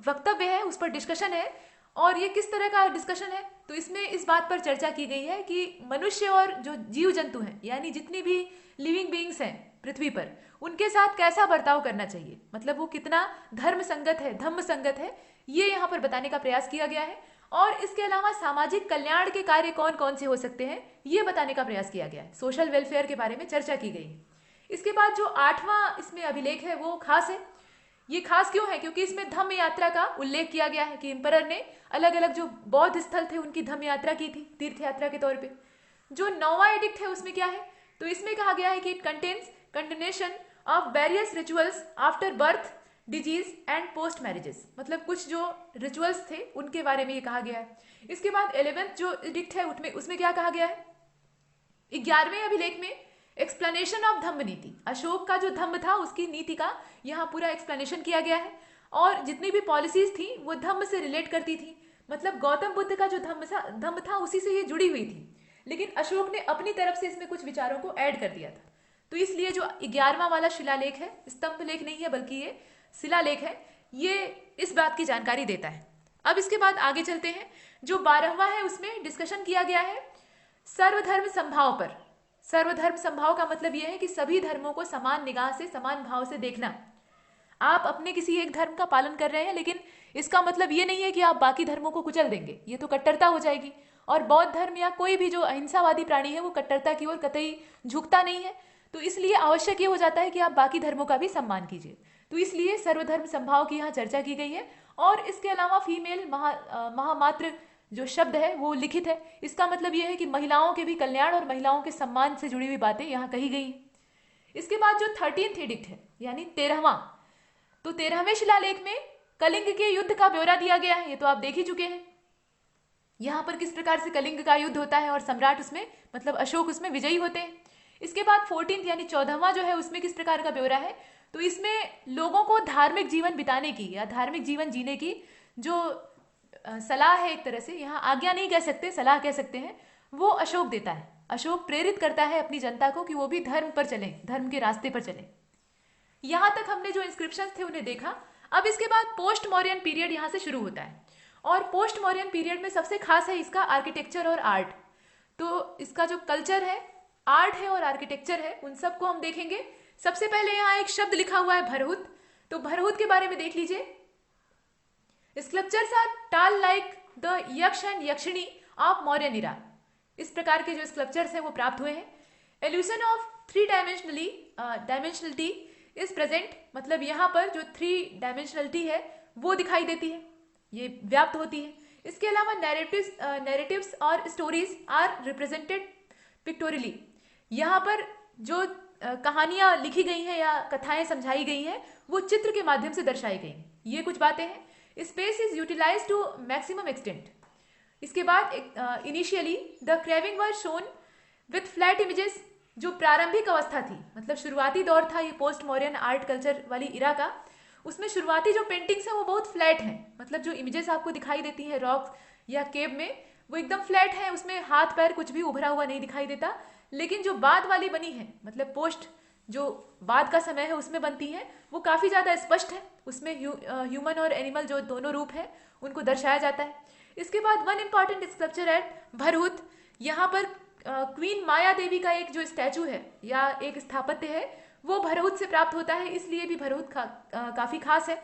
[SPEAKER 2] वक्तव्य है उस पर डिस्कशन है, और ये किस तरह का डिस्कशन है, तो इसमें इस बात पर चर्चा की गई है कि मनुष्य और जो जीव जंतु हैं, यानी जितनी भी लिविंग बीइंग्स हैं पृथ्वी पर, उनके साथ कैसा बर्ताव करना चाहिए, मतलब वो कितना धर्म संगत है, धम्म संगत है, ये यहाँ पर बताने का प्रयास किया गया है। और इसके अलावा सामाजिक कल्याण के कार्य कौन कौन से हो सकते हैं ये बताने का प्रयास किया गया है। सोशल वेलफेयर के बारे में चर्चा की गई है। इसके बाद जो 8वां इसमें अभिलेख है वो खास है। ये खास क्यों है, क्योंकि इसमें धम्म यात्रा का उल्लेख किया गया है कि एम्परर ने अलग अलग जो बौद्ध स्थल थे उनकी धम्म यात्रा की थी, तीर्थ यात्रा के तौर पे। जो 9वां एडिक्ट है उसमें क्या है, तो इसमें कहा गया है कि it contains continuation of various rituals after birth, disease and post marriages. मतलब कुछ जो रिचुअल्स थे उनके बारे में ये कहा गया है। इसके बाद 11th जो एडिक्ट है उसमें क्या कहा गया है, 11वें अभिलेख में एक्सप्लेनेशन ऑफ धम्म नीति, अशोक का जो धम्म था उसकी नीति का यहाँ पूरा एक्सप्लेनेशन किया गया है, और जितनी भी पॉलिसीज थी वो धम्म से रिलेट करती थी। मतलब गौतम बुद्ध का जो धम्म था उसी से ये जुड़ी हुई थी, लेकिन अशोक ने अपनी तरफ से इसमें कुछ विचारों को ऐड कर दिया था। तो इसलिए जो 11वां वाला शिलालेख है, स्तंभ लेख नहीं है बल्कि ये शिलालेख है, ये इस बात की जानकारी देता है। अब इसके बाद आगे चलते हैं। जो 12वां है उसमें डिस्कशन किया गया है सर्वधर्म संभाव पर। सर्वधर्म संभाव का मतलब यह है कि सभी धर्मों को समान निगाह से, समान भाव से देखना। आप अपने किसी एक धर्म का पालन कर रहे हैं, लेकिन इसका मतलब ये नहीं है कि आप बाकी धर्मों को कुचल देंगे, ये तो कट्टरता हो जाएगी। और बौद्ध धर्म या कोई भी जो अहिंसावादी प्राणी है वो कट्टरता की ओर कतई झुकता नहीं है। तो इसलिए आवश्यक ये हो जाता है कि आप बाकी धर्मों का भी सम्मान कीजिए। तो इसलिए सर्वधर्म समभाव की यहाँ चर्चा की गई है। और इसके अलावा फीमेल महामात्र जो शब्द है वो लिखित है। इसका मतलब ये है कि महिलाओं के भी कल्याण और महिलाओं के सम्मान से जुड़ी हुई बातें यहाँ कही गई हैं। इसके बाद जो 13th एडिक्ट है यानी 13वां, तो 13वें शिलालेख में कलिंग के युद्ध का ब्यौरा दिया गया है। ये तो आप देख ही चुके हैं यहाँ पर किस प्रकार से कलिंग का युद्ध होता है और सम्राट उसमें मतलब अशोक उसमें विजयी होते हैं। इसके बाद 14th यानी 14वां जो है उसमें किस प्रकार का ब्यौरा है, तो इसमें लोगों को धार्मिक जीवन बिताने की या धार्मिक जीवन जीने की जो सलाह है, एक तरह से यहाँ आज्ञा नहीं कह सकते, सलाह कह सकते हैं, वो अशोक देता है। अशोक प्रेरित करता है अपनी जनता को कि वो भी धर्म पर चलें, धर्म के रास्ते पर चलें। यहाँ तक हमने जो इंस्क्रिप्शंस थे उन्हें देखा। अब इसके बाद पोस्ट मौर्यन पीरियड यहाँ से शुरू होता है और पोस्ट मौर्यन पीरियड में सबसे खास है इसका आर्किटेक्चर और आर्ट। तो इसका जो कल्चर है, आर्ट है और आर्किटेक्चर है, उन सबको हम देखेंगे। सबसे पहले यहाँ एक शब्द लिखा हुआ है भरहुत, तो भरहुत के बारे में देख लीजिए। स्कल्पचर्स आर टाल लाइक द यक्ष एंड यक्षिणी ऑफ मौर्यन इरा। इस प्रकार के जो स्कल्पचर्स हैं वो प्राप्त हुए हैं। Illusion of three dimensionality is present, मतलब यहाँ पर जो 3 डायमेंशनलिटी है वो दिखाई देती है, ये व्याप्त होती है। इसके अलावा नैरेटिव्स और स्टोरीज आर रिप्रेजेंटेड पिक्टोरियली। यहाँ पर जो कहानियाँ लिखी गई हैं या कथाएं समझाई गई हैं वो चित्र के माध्यम से दर्शाई गई हैं। ये कुछ बातें हैं। Space is utilise to maximum extent. इसके बाद initially the carving were shown with flat images. जो प्रारंभिक अवस्था थी, मतलब शुरुआती दौर था ये पोस्ट मॉडर्न आर्ट कल्चर वाली इरा का, उसमें शुरुआती जो पेंटिंग्स हैं वो बहुत फ्लैट हैं। मतलब जो इमेजेस आपको दिखाई देती हैं रॉक्स या केव में, वो एकदम फ्लैट है, उसमें हाथ पैर कुछ भी उभरा हुआ नहीं दिखाई देता। लेकिन जो बाद वाली बनी है, मतलब पोस्ट जो बाद का समय है उसमें बनती है, वो काफ़ी ज़्यादा स्पष्ट है। उसमें ह्यूमन और एनिमल जो दोनों रूप है उनको दर्शाया जाता है। इसके बाद one important sculpture at Bharhut, यहाँ पर क्वीन माया देवी का एक जो स्टैचू है या एक स्थापत्य है वो भरहुत से प्राप्त होता है, इसलिए भी भरहुत काफ़ी खास है।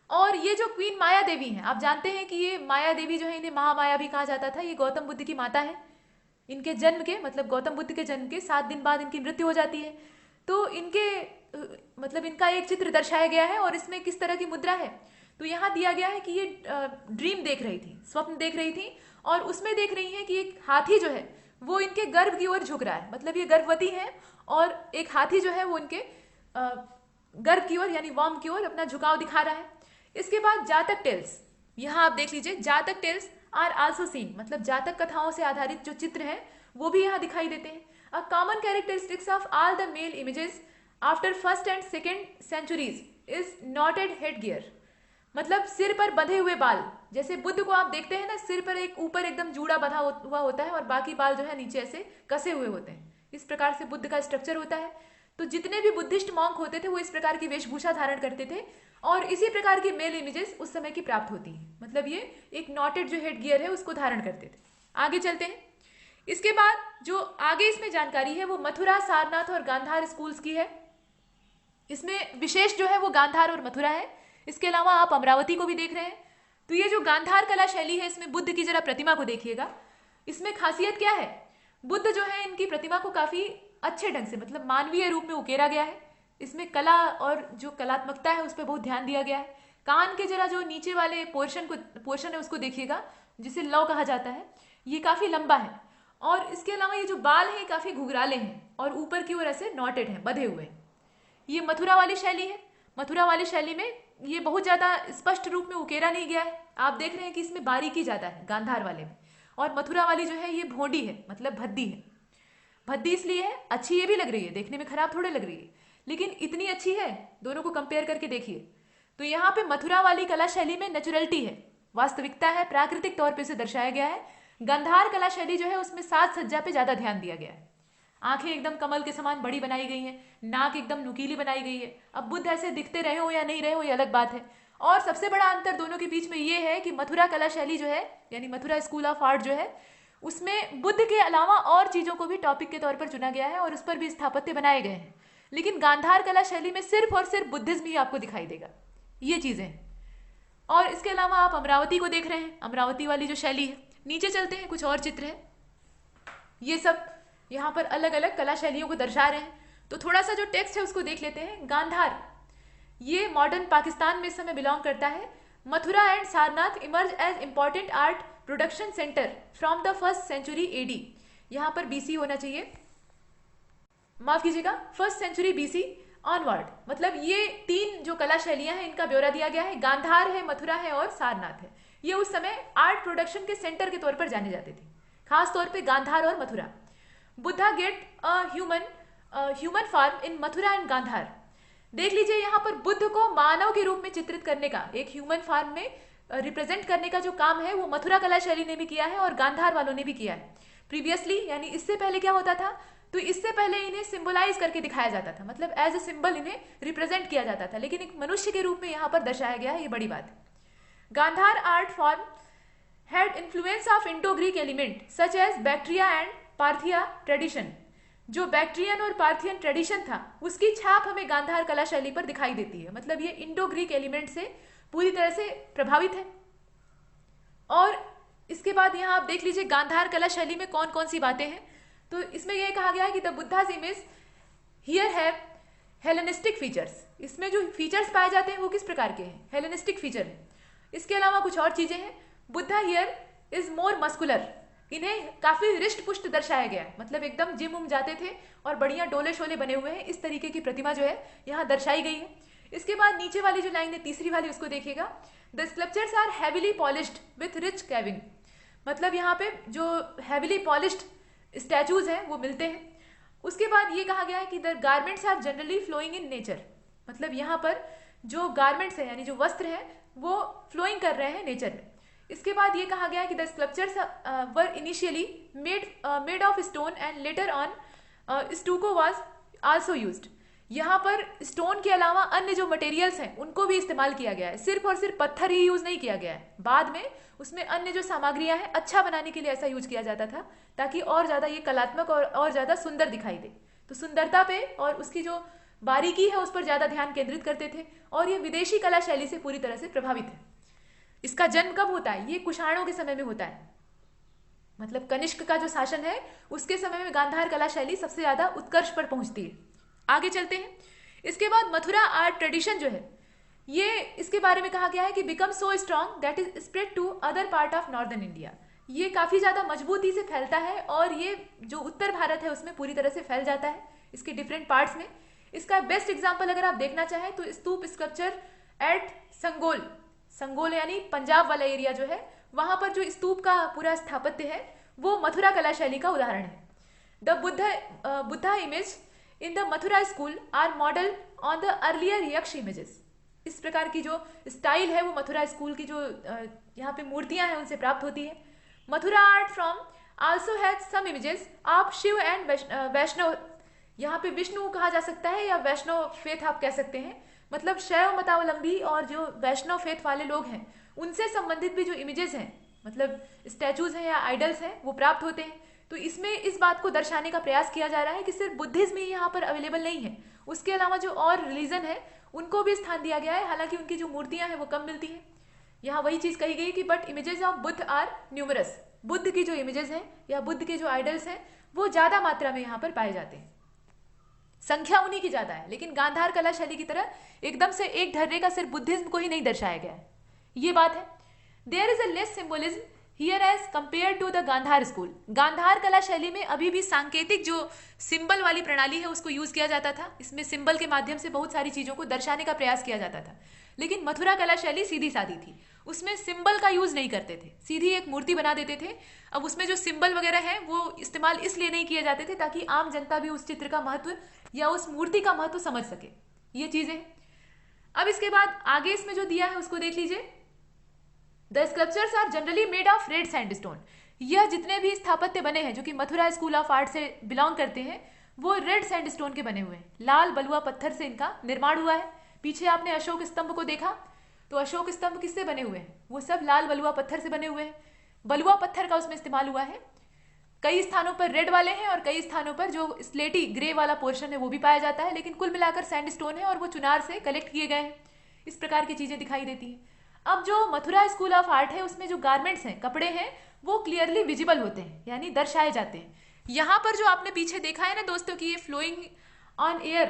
[SPEAKER 2] और ये जो क्वीन माया देवी हैं, आप जानते हैं कि ये माया देवी जो है इन्हें महामाया भी कहा जाता था। ये गौतम बुद्ध की माता है। इनके जन्म के मतलब गौतम बुद्ध के जन्म के 7 दिन बाद इनकी मृत्यु हो जाती है। तो इनके मतलब इनका एक चित्र दर्शाया गया है और इसमें किस तरह की मुद्रा है, तो यहाँ दिया गया है कि ये ड्रीम देख रही थी, स्वप्न देख रही थी, और उसमें देख रही है कि एक हाथी जो है वो इनके गर्भ की ओर झुक रहा है। मतलब ये गर्भवती है और एक हाथी जो है वो इनके गर्भ की ओर यानी वॉर्म की ओर अपना झुकाव दिखा रहा है। इसके बाद जातक टेल्स, यहाँ आप देख लीजिए, जातक टेल्स आर आल्सो सीन, मतलब जातक कथाओं से आधारित जो चित्र हैं वो भी यहाँ दिखाई देते हैं। A common characteristics of all the male images after 1st and 2nd centuries is noted head gear, मतलब सिर पर बंधे हुए बाल। जैसे बुद्ध को आप देखते हैं ना, सिर पर एक ऊपर एकदम जूड़ा बंधा हुआ होता है और बाकी बाल जो है नीचे ऐसे कसे हुए होते हैं। इस प्रकार से बुद्ध का स्ट्रक्चर होता है। तो जितने भी बुद्धिस्ट मॉन्क होते थे वो इस प्रकार की वेशभूषा धारण करते थे और इसी प्रकार की मेल इमेजेस उस समय की प्राप्त होती हैं। मतलब ये एक नॉटेड जो हेड गियर है उसको धारण करते थे। आगे चलते हैं। इसके बाद जो आगे इसमें जानकारी है वो मथुरा, सारनाथ और गांधार स्कूल्स की है। इसमें विशेष जो है वो गांधार और मथुरा है। इसके अलावा आप अमरावती को भी देख रहे हैं। तो ये जो गांधार कला शैली है, इसमें बुद्ध की जरा प्रतिमा को देखिएगा। इसमें खासियत क्या है, बुद्ध जो है इनकी प्रतिमा को काफी अच्छे ढंग से मतलब मानवीय रूप में उकेरा गया है। इसमें कला और जो कलात्मकता है उस पर बहुत ध्यान दिया गया है। कान के जरा जो नीचे वाले पोर्शन है उसको देखिएगा, जिसे लौ कहा जाता है, ये काफी लंबा है। और इसके अलावा ये जो बाल हैं काफी घुघराले हैं और ऊपर की ओर ऐसे नॉटेड हैं, बंधे हुए। ये मथुरा वाली शैली है। मथुरा वाली शैली में ये बहुत ज्यादा स्पष्ट रूप में उकेरा नहीं गया है। आप देख रहे हैं कि इसमें बारीकी ज्यादा है गांधार वाले में, और मथुरा वाली जो है ये भोंडी है, मतलब भद्दी है। भद्दी इसलिए है, अच्छी ये भी लग रही है, देखने में खराब थोड़े लग रही है, लेकिन इतनी अच्छी है। दोनों को कंपेयर करके देखिए तो यहाँ पे मथुरा वाली कला शैली में नेचुरलिटी है, वास्तविकता है, प्राकृतिक तौर पे इसे दर्शाया गया है। गांधार कला शैली जो है उसमें साज सज्जा पे ज्यादा ध्यान दिया गया है। आंखें एकदम कमल के समान बड़ी बनाई गई हैं, नाक एकदम नुकीली बनाई गई है। अब बुद्ध ऐसे दिखते रहे हो या नहीं रहे हो ये अलग बात है। और सबसे बड़ा अंतर दोनों के बीच में ये है कि मथुरा कला शैली जो है यानी मथुरा स्कूल ऑफ आर्ट जो है उसमें बुद्ध के अलावा और चीजों को भी टॉपिक के तौर पर चुना गया है और उस पर भी स्थापत्य बनाए गए हैं। लेकिन गांधार कला शैली में सिर्फ और सिर्फ बुद्धिज्म ही आपको दिखाई देगा, ये चीजें। और इसके अलावा आप अमरावती को देख रहे हैं, अमरावती वाली जो शैली है। नीचे चलते हैं, कुछ और चित्र है। ये सब यहाँ पर अलग अलग कला शैलियों को दर्शा रहे हैं। तो थोड़ा सा जो टेक्स्ट है उसको देख लेते हैं। गांधार ये मॉडर्न पाकिस्तान में इस समय बिलोंग करता है। Mathura and Sarnath emerge as important art production centre from the 1st century AD. यहाँ पर बीसी होना चाहिए, माफ कीजिएगा 1st सेंचुरी बीसी ऑनवर्ड। मतलब ये 3 जो कला शैलियां हैं इनका ब्यौरा दिया गया है। गांधार है, मथुरा है और सारनाथ है। ये उस समय आर्ट प्रोडक्शन के सेंटर के तौर पर जाने जाते थे, खास तौर पे गांधार और Mathura. Buddha get a human form in Mathura and Gandhara. देख लीजिए यहाँ पर बुद्ध को मानव के रूप में चित्रित करने का, एक ह्यूमन फॉर्म में रिप्रेजेंट करने का जो काम है वो मथुरा कला शैली ने भी किया है और गांधार वालों ने भी किया है। प्रीवियसली यानी इससे पहले क्या होता था, तो इससे पहले इन्हें सिंबलाइज करके दिखाया जाता था, मतलब एज ए सिंबल इन्हें रिप्रेजेंट किया जाता था, लेकिन एक मनुष्य के रूप में यहाँ पर दर्शाया गया है, ये बड़ी बात है। Gandhara art form had influence of Indo Greek element such as Bactria and Parthia tradition. जो बैक्ट्रियन और पार्थियन ट्रेडिशन था उसकी छाप हमें गांधार कला शैली पर दिखाई देती है। मतलब ये इंडो ग्रीक एलिमेंट से पूरी तरह से प्रभावित है। और इसके बाद यहाँ आप देख लीजिए गांधार कला शैली में कौन कौन सी बातें हैं। तो इसमें यह कहा गया है कि the Buddha's image here have Hellenistic features. इसमें जो फीचर्स पाए जाते हैं वो किस प्रकार के हैं, हेलेनिस्टिक फीचर है। इसके अलावा कुछ और चीजें हैं। Buddha here is more muscular, इन्हें काफी रिष्ट पुष्ट दर्शाया गया है, मतलब एकदम जिम उम जाते थे और बढ़िया डोले शोले बने हुए हैं, इस तरीके की प्रतिमा जो है यहाँ दर्शाई गई है। इसके बाद नीचे वाली जो लाइन है तीसरी वाली, उसको देखिएगा। The sculptures are heavily polished with rich carving. मतलब यहाँ पे जो हैविली पॉलिश्ड स्टैचूज हैं वो मिलते हैं। उसके बाद ये कहा गया है कि the garments are generally flowing in nature. मतलब यहाँ पर जो गारमेंट्स है यानी जो वस्त्र है वो फ्लोइंग कर रहे हैं नेचर में। इसके बाद ये कहा गया है कि the sculptures were initially made of stone and later on stucco was also used. यहाँ पर स्टोन के अलावा अन्य जो मटेरियल्स हैं उनको भी इस्तेमाल किया गया है, सिर्फ और सिर्फ पत्थर ही यूज नहीं किया गया है। बाद में उसमें अन्य जो सामग्रियां हैं अच्छा बनाने के लिए ऐसा यूज किया जाता था ताकि और ज्यादा ये कलात्मक और ज्यादा सुंदर दिखाई दे। तो सुंदरता पे और उसकी जो बारीकी है उस पर ज्यादा ध्यान केंद्रित करते थे और ये विदेशी कला शैली से पूरी तरह से प्रभावित है। इसका जन्म कब होता है, ये कुषाणों के समय में होता है। मतलब कनिष्क का जो शासन है उसके समय में गांधार कला शैली सबसे ज्यादा उत्कर्ष पर पहुंचती है। आगे चलते हैं। इसके बाद मथुरा आर्ट ट्रेडिशन जो है ये इसके बारे में कहा गया है कि become so strong that is spread to other part of northern India. ये काफी ज्यादा मजबूती से फैलता है और ये जो उत्तर भारत है उसमें पूरी तरह से फैल जाता है, इसके डिफरेंट पार्ट्स में। इसका बेस्ट एग्जाम्पल अगर आप देखना चाहें तो स्तूप स्कल्पचर एट संगोल यानी पंजाब वाला एरिया जो है वहां पर जो स्तूप का पूरा स्थापत्य है वो मथुरा कला शैली का उदाहरण है। The Buddha image in the Mathura school are model on the earlier yaksha images. इस प्रकार की जो स्टाइल है वो मथुरा स्कूल की जो यहाँ पे मूर्तियां हैं उनसे प्राप्त होती है। Mathura art from also has some images of Shiva and Vaishnav. यहाँ पे विष्णु कहा जा सकता है या वैष्णव फेथ आप कह सकते हैं। मतलब शैव मतावलंबी और जो वैष्णव फेथ वाले लोग हैं उनसे संबंधित भी जो इमेजेस हैं, मतलब स्टैचूज हैं या आइडल्स हैं, वो प्राप्त होते हैं। तो इसमें इस बात को दर्शाने का प्रयास किया जा रहा है कि सिर्फ बुद्धिज्म ही यहाँ पर अवेलेबल नहीं है, उसके अलावा जो और रिलीजन है उनको भी स्थान दिया गया है। हालांकि उनकी जो मूर्तियां हैं वो कम मिलती हैं। यहाँ वही चीज कही गई कि but images of Buddha are numerous. Buddha की जो इमेजेस हैं या बुद्ध के जो आइडल्स हैं वो ज्यादा मात्रा में यहाँ पर पाए जाते हैं, संख्या उन्हीं की ज्यादा है। लेकिन गांधार कला शैली की तरह एकदम से एक ढर्रे का सिर्फ बुद्धिज्म को ही नहीं दर्शाया गया है, ये बात है। There is a less symbolism here as compare to the Gandhara school. Gandhara कला शैली में अभी भी सांकेतिक जो सिंबल वाली प्रणाली है उसको यूज किया जाता था। इसमें सिंबल के माध्यम से बहुत सारी चीजों को दर्शाने का प्रयास किया जाता था। लेकिन मथुरा कला शैली सीधी सादी थी, उसमें सिंबल का यूज नहीं करते थे, सीधी एक मूर्ति बना देते थे। अब उसमें जो सिंबल वगैरह है वो इस्तेमाल इसलिए नहीं किए जाते थे ताकि आम जनता भी उस चित्र का महत्व या उस मूर्ति का महत्व समझ सके, ये चीजें। अब इसके बाद आगे इसमें जो दिया है उसको देख लीजिए। The sculptures are generally made of red sandstone. यह जितने भी स्थापत्य बने हैं जो कि मथुरा स्कूल ऑफ आर्ट से बिलोंग करते हैं वो रेड सैंडस्टोन के बने हुए हैं, लाल बलुआ पत्थर से इनका निर्माण हुआ है। पीछे आपने अशोक स्तंभ को देखा तो अशोक स्तंभ किससे बने हुए हैं, वो सब लाल बलुआ पत्थर से बने हुए हैं। बलुआ पत्थर का उसमें इस्तेमाल हुआ है। कई स्थानों पर रेड वाले हैं और कई स्थानों पर जो स्लेटी ग्रे वाला पोर्शन है वो भी पाया जाता है, लेकिन कुल मिलाकर सैंडस्टोन है और वो चुनार से कलेक्ट किए गए हैं। इस प्रकार की चीजें दिखाई देती हैं। अब जो मथुरा स्कूल ऑफ आर्ट है उसमें जो गारमेंट्स हैं, कपड़े हैं, वो क्लियरली विजिबल होते हैं यानी दर्शाए जाते हैं। यहाँ पर जो आपने पीछे देखा है ना दोस्तों कि ये फ्लोइंग ऑन एयर,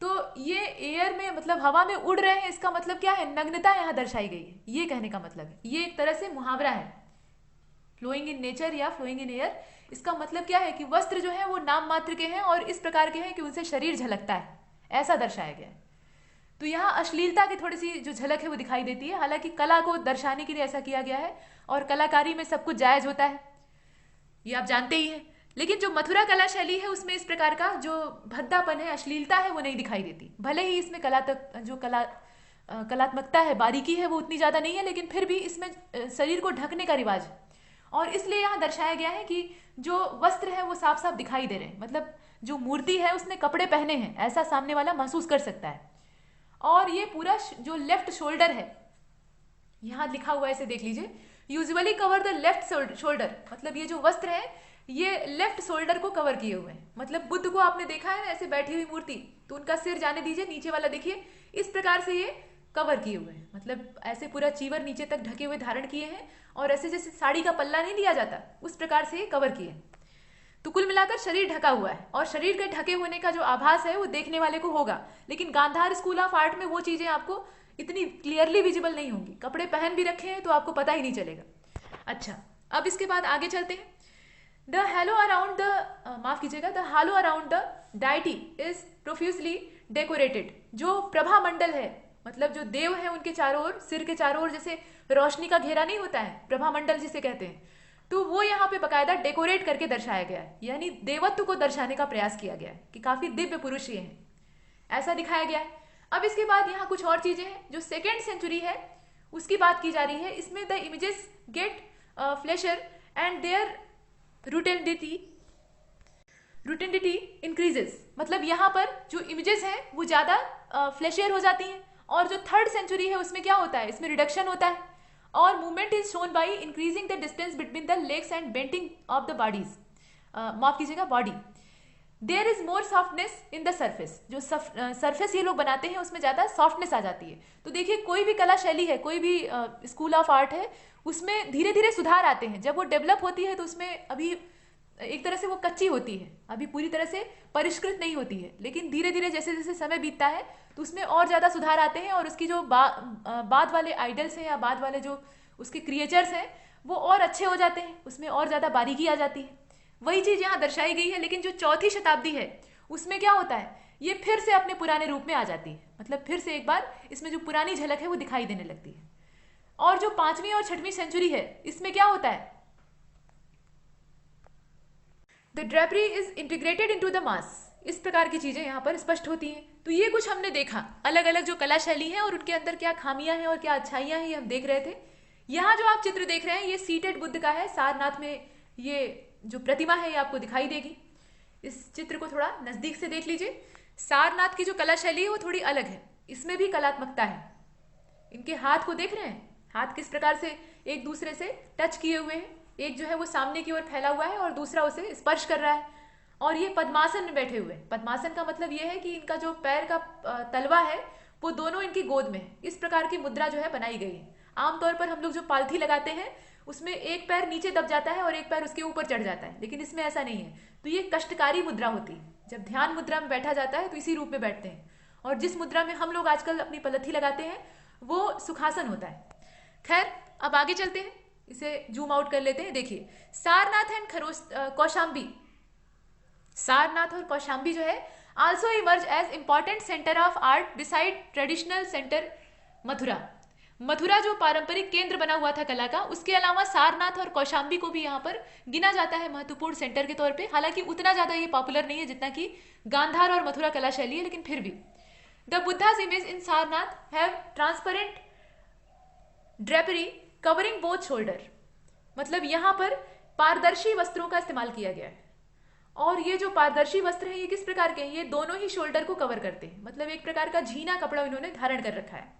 [SPEAKER 2] तो ये एयर में मतलब हवा में उड़ रहे हैं, इसका मतलब क्या है, नग्नता यहाँ दर्शाई गई है, ये कहने का मतलब है। ये एक तरह से मुहावरा है, फ्लोइंग इन नेचर या फ्लोइंग इन एयर। इसका मतलब क्या है कि वस्त्र जो है वो नाम मात्र के हैं और इस प्रकार के हैं कि उनसे शरीर झलकता है, ऐसा दर्शाया गया है। तो यहाँ अश्लीलता की थोड़ी सी जो झलक है वो दिखाई देती है, हालांकि कला को दर्शाने के लिए ऐसा किया गया है और कलाकारी में सब कुछ जायज होता है, ये आप जानते ही हैं। लेकिन जो मथुरा कला शैली है उसमें इस प्रकार का जो भद्दापन है, अश्लीलता है, वो नहीं दिखाई देती। भले ही इसमें कलात्मकता है, बारीकी है, वो उतनी ज़्यादा नहीं है, लेकिन फिर भी इसमें शरीर को ढकने का रिवाज है। और इसलिए यहाँ दर्शाया गया है कि जो वस्त्र है वो साफ साफ दिखाई दे रहे हैं, मतलब जो मूर्ति है उसने कपड़े पहने हैं, ऐसा सामने वाला महसूस कर सकता है। और ये पूरा जो लेफ्ट शोल्डर है, यहाँ लिखा हुआ है, इसे देख लीजिए, usually cover the left shoulder, मतलब ये जो वस्त्र है ये लेफ्ट शोल्डर को कवर किए हुए हैं। मतलब बुद्ध को आपने देखा है ना ऐसे बैठी हुई मूर्ति, तो उनका सिर जाने दीजिए, नीचे वाला देखिए, इस प्रकार से ये कवर किए हुए हैं, मतलब ऐसे पूरा चीवर नीचे तक ढके हुए धारण किए हैं, और ऐसे जैसे साड़ी का पल्ला नहीं लिया जाता उस प्रकार से ये कवर किए। तो कुल मिलाकर शरीर ढका हुआ है, और शरीर के ढके होने का जो आभास है वो देखने वाले को होगा, लेकिन गांधार स्कूल ऑफ आर्ट में वो चीजें आपको इतनी क्लियरली विजिबल नहीं होंगी। कपड़े पहन भी रखे हैं तो आपको पता ही नहीं चलेगा। अच्छा, अब इसके बाद आगे चलते हैं। द हैलो अराउंड द माफ कीजिएगा, the hello around the deity is profusely decorated. जो प्रभा मंडल है, मतलब जो देव है उनके चारों ओर, सिर के चारों ओर जैसे रोशनी का घेरा नहीं होता है, प्रभा मंडल जिसे कहते हैं, तो वो यहाँ पे बकायदा डेकोरेट करके दर्शाया गया है, यानी देवत्व को दर्शाने का प्रयास किया गया है कि काफी दिव्य पुरुष ये हैं, ऐसा दिखाया गया है। अब इसके बाद यहाँ कुछ और चीजें हैं। जो सेकेंड सेंचुरी है उसकी बात की जा रही है। इसमें the images get fleshier and their rotundity increases, मतलब यहाँ पर जो इमेजेस हैं वो ज्यादा फ्लेशियर हो जाती हैं। और जो थर्ड सेंचुरी है उसमें क्या होता है, इसमें रिडक्शन होता है, और movement is shown by increasing the distance between the legs and bending of the bodies, माफ कीजिएगा body. There is more softness in the surface, जो सरफेस ये लोग बनाते हैं उसमें ज्यादा सॉफ्टनेस आ जाती है। तो देखिए कोई भी कला शैली है, कोई भी स्कूल ऑफ आर्ट है, उसमें धीरे धीरे सुधार आते हैं। जब वो डेवलप होती है तो उसमें अभी एक तरह से वो कच्ची होती है, अभी पूरी तरह से परिष्कृत नहीं होती है, लेकिन धीरे धीरे जैसे जैसे समय बीतता है तो उसमें और ज़्यादा सुधार आते हैं, और उसकी जो बाद वाले आइडल्स हैं या बाद वाले जो उसके क्रिएचर्स हैं वो और अच्छे हो जाते हैं, उसमें और ज़्यादा बारीकी आ जाती है। वही चीज़ यहाँ दर्शाई गई है। लेकिन जो चौथी शताब्दी है उसमें क्या होता है, ये फिर से अपने पुराने रूप में आ जाती है, मतलब फिर से एक बार इसमें जो पुरानी झलक है वो दिखाई देने लगती है। और जो 5वीं और 6वीं सेंचुरी है इसमें क्या होता है, the drapery is integrated into the mass, इस प्रकार की चीजें यहाँ पर स्पष्ट होती हैं। तो ये कुछ हमने देखा अलग अलग जो कला शैली है और उनके अंदर क्या खामियां हैं और क्या अच्छाइयां हैं, ये हम देख रहे थे। यहाँ जो आप चित्र देख रहे हैं ये सीटेड बुद्ध का है, सारनाथ में ये जो प्रतिमा है ये आपको दिखाई देगी। इस चित्र को थोड़ा नजदीक से देख लीजिए। सारनाथ की जो कला शैली है वो थोड़ी अलग है, इसमें भी कलात्मकता है। इनके हाथ को देख रहे हैं, हाथ किस प्रकार से एक दूसरे से टच किए हुए हैं, एक जो है वो सामने की ओर फैला हुआ है और दूसरा उसे स्पर्श कर रहा है। और ये पद्मासन में बैठे हुए हैं। पद्मासन का मतलब ये है कि इनका जो पैर का तलवा है वो दोनों इनकी गोद में है। इस प्रकार की मुद्रा जो है बनाई गई है। आमतौर पर हम लोग जो पालथी लगाते हैं उसमें एक पैर नीचे दब जाता है और एक पैर उसके ऊपर चढ़ जाता है, लेकिन इसमें ऐसा नहीं है। तो ये कष्टकारी मुद्रा होती है। जब ध्यान मुद्रा में बैठा जाता है तो इसी रूप में बैठते हैं, और जिस मुद्रा में हम लोग आजकल अपनी पलथी लगाते हैं वो सुखासन होता है। खैर, अब आगे चलते हैं, इसे जूम आउट कर लेते हैं। देखिए, सारनाथ एंड कौशाम्बी, सारनाथ और कौशाम्बी जो है also emerge as important centre of art beside traditional centre Mathura. Mathura जो पारंपरिक केंद्र बना हुआ था कला का, उसके अलावा सारनाथ और कौशाम्बी को भी यहाँ पर गिना जाता है महत्वपूर्ण सेंटर के तौर पे। हालांकि उतना ज्यादा ये पॉपुलर नहीं है जितना कि गांधार और मथुरा कला शैली है, लेकिन फिर भी। The Buddha's image in Sarnath have transparent drapery covering both shoulder, मतलब यहाँ पर पारदर्शी वस्त्रों का इस्तेमाल किया गया है। और ये जो पारदर्शी वस्त्र है ये किस प्रकार के हैं, ये दोनों ही शोल्डर को कवर करते हैं, मतलब एक प्रकार का झीना कपड़ा इन्होंने धारण कर रखा है।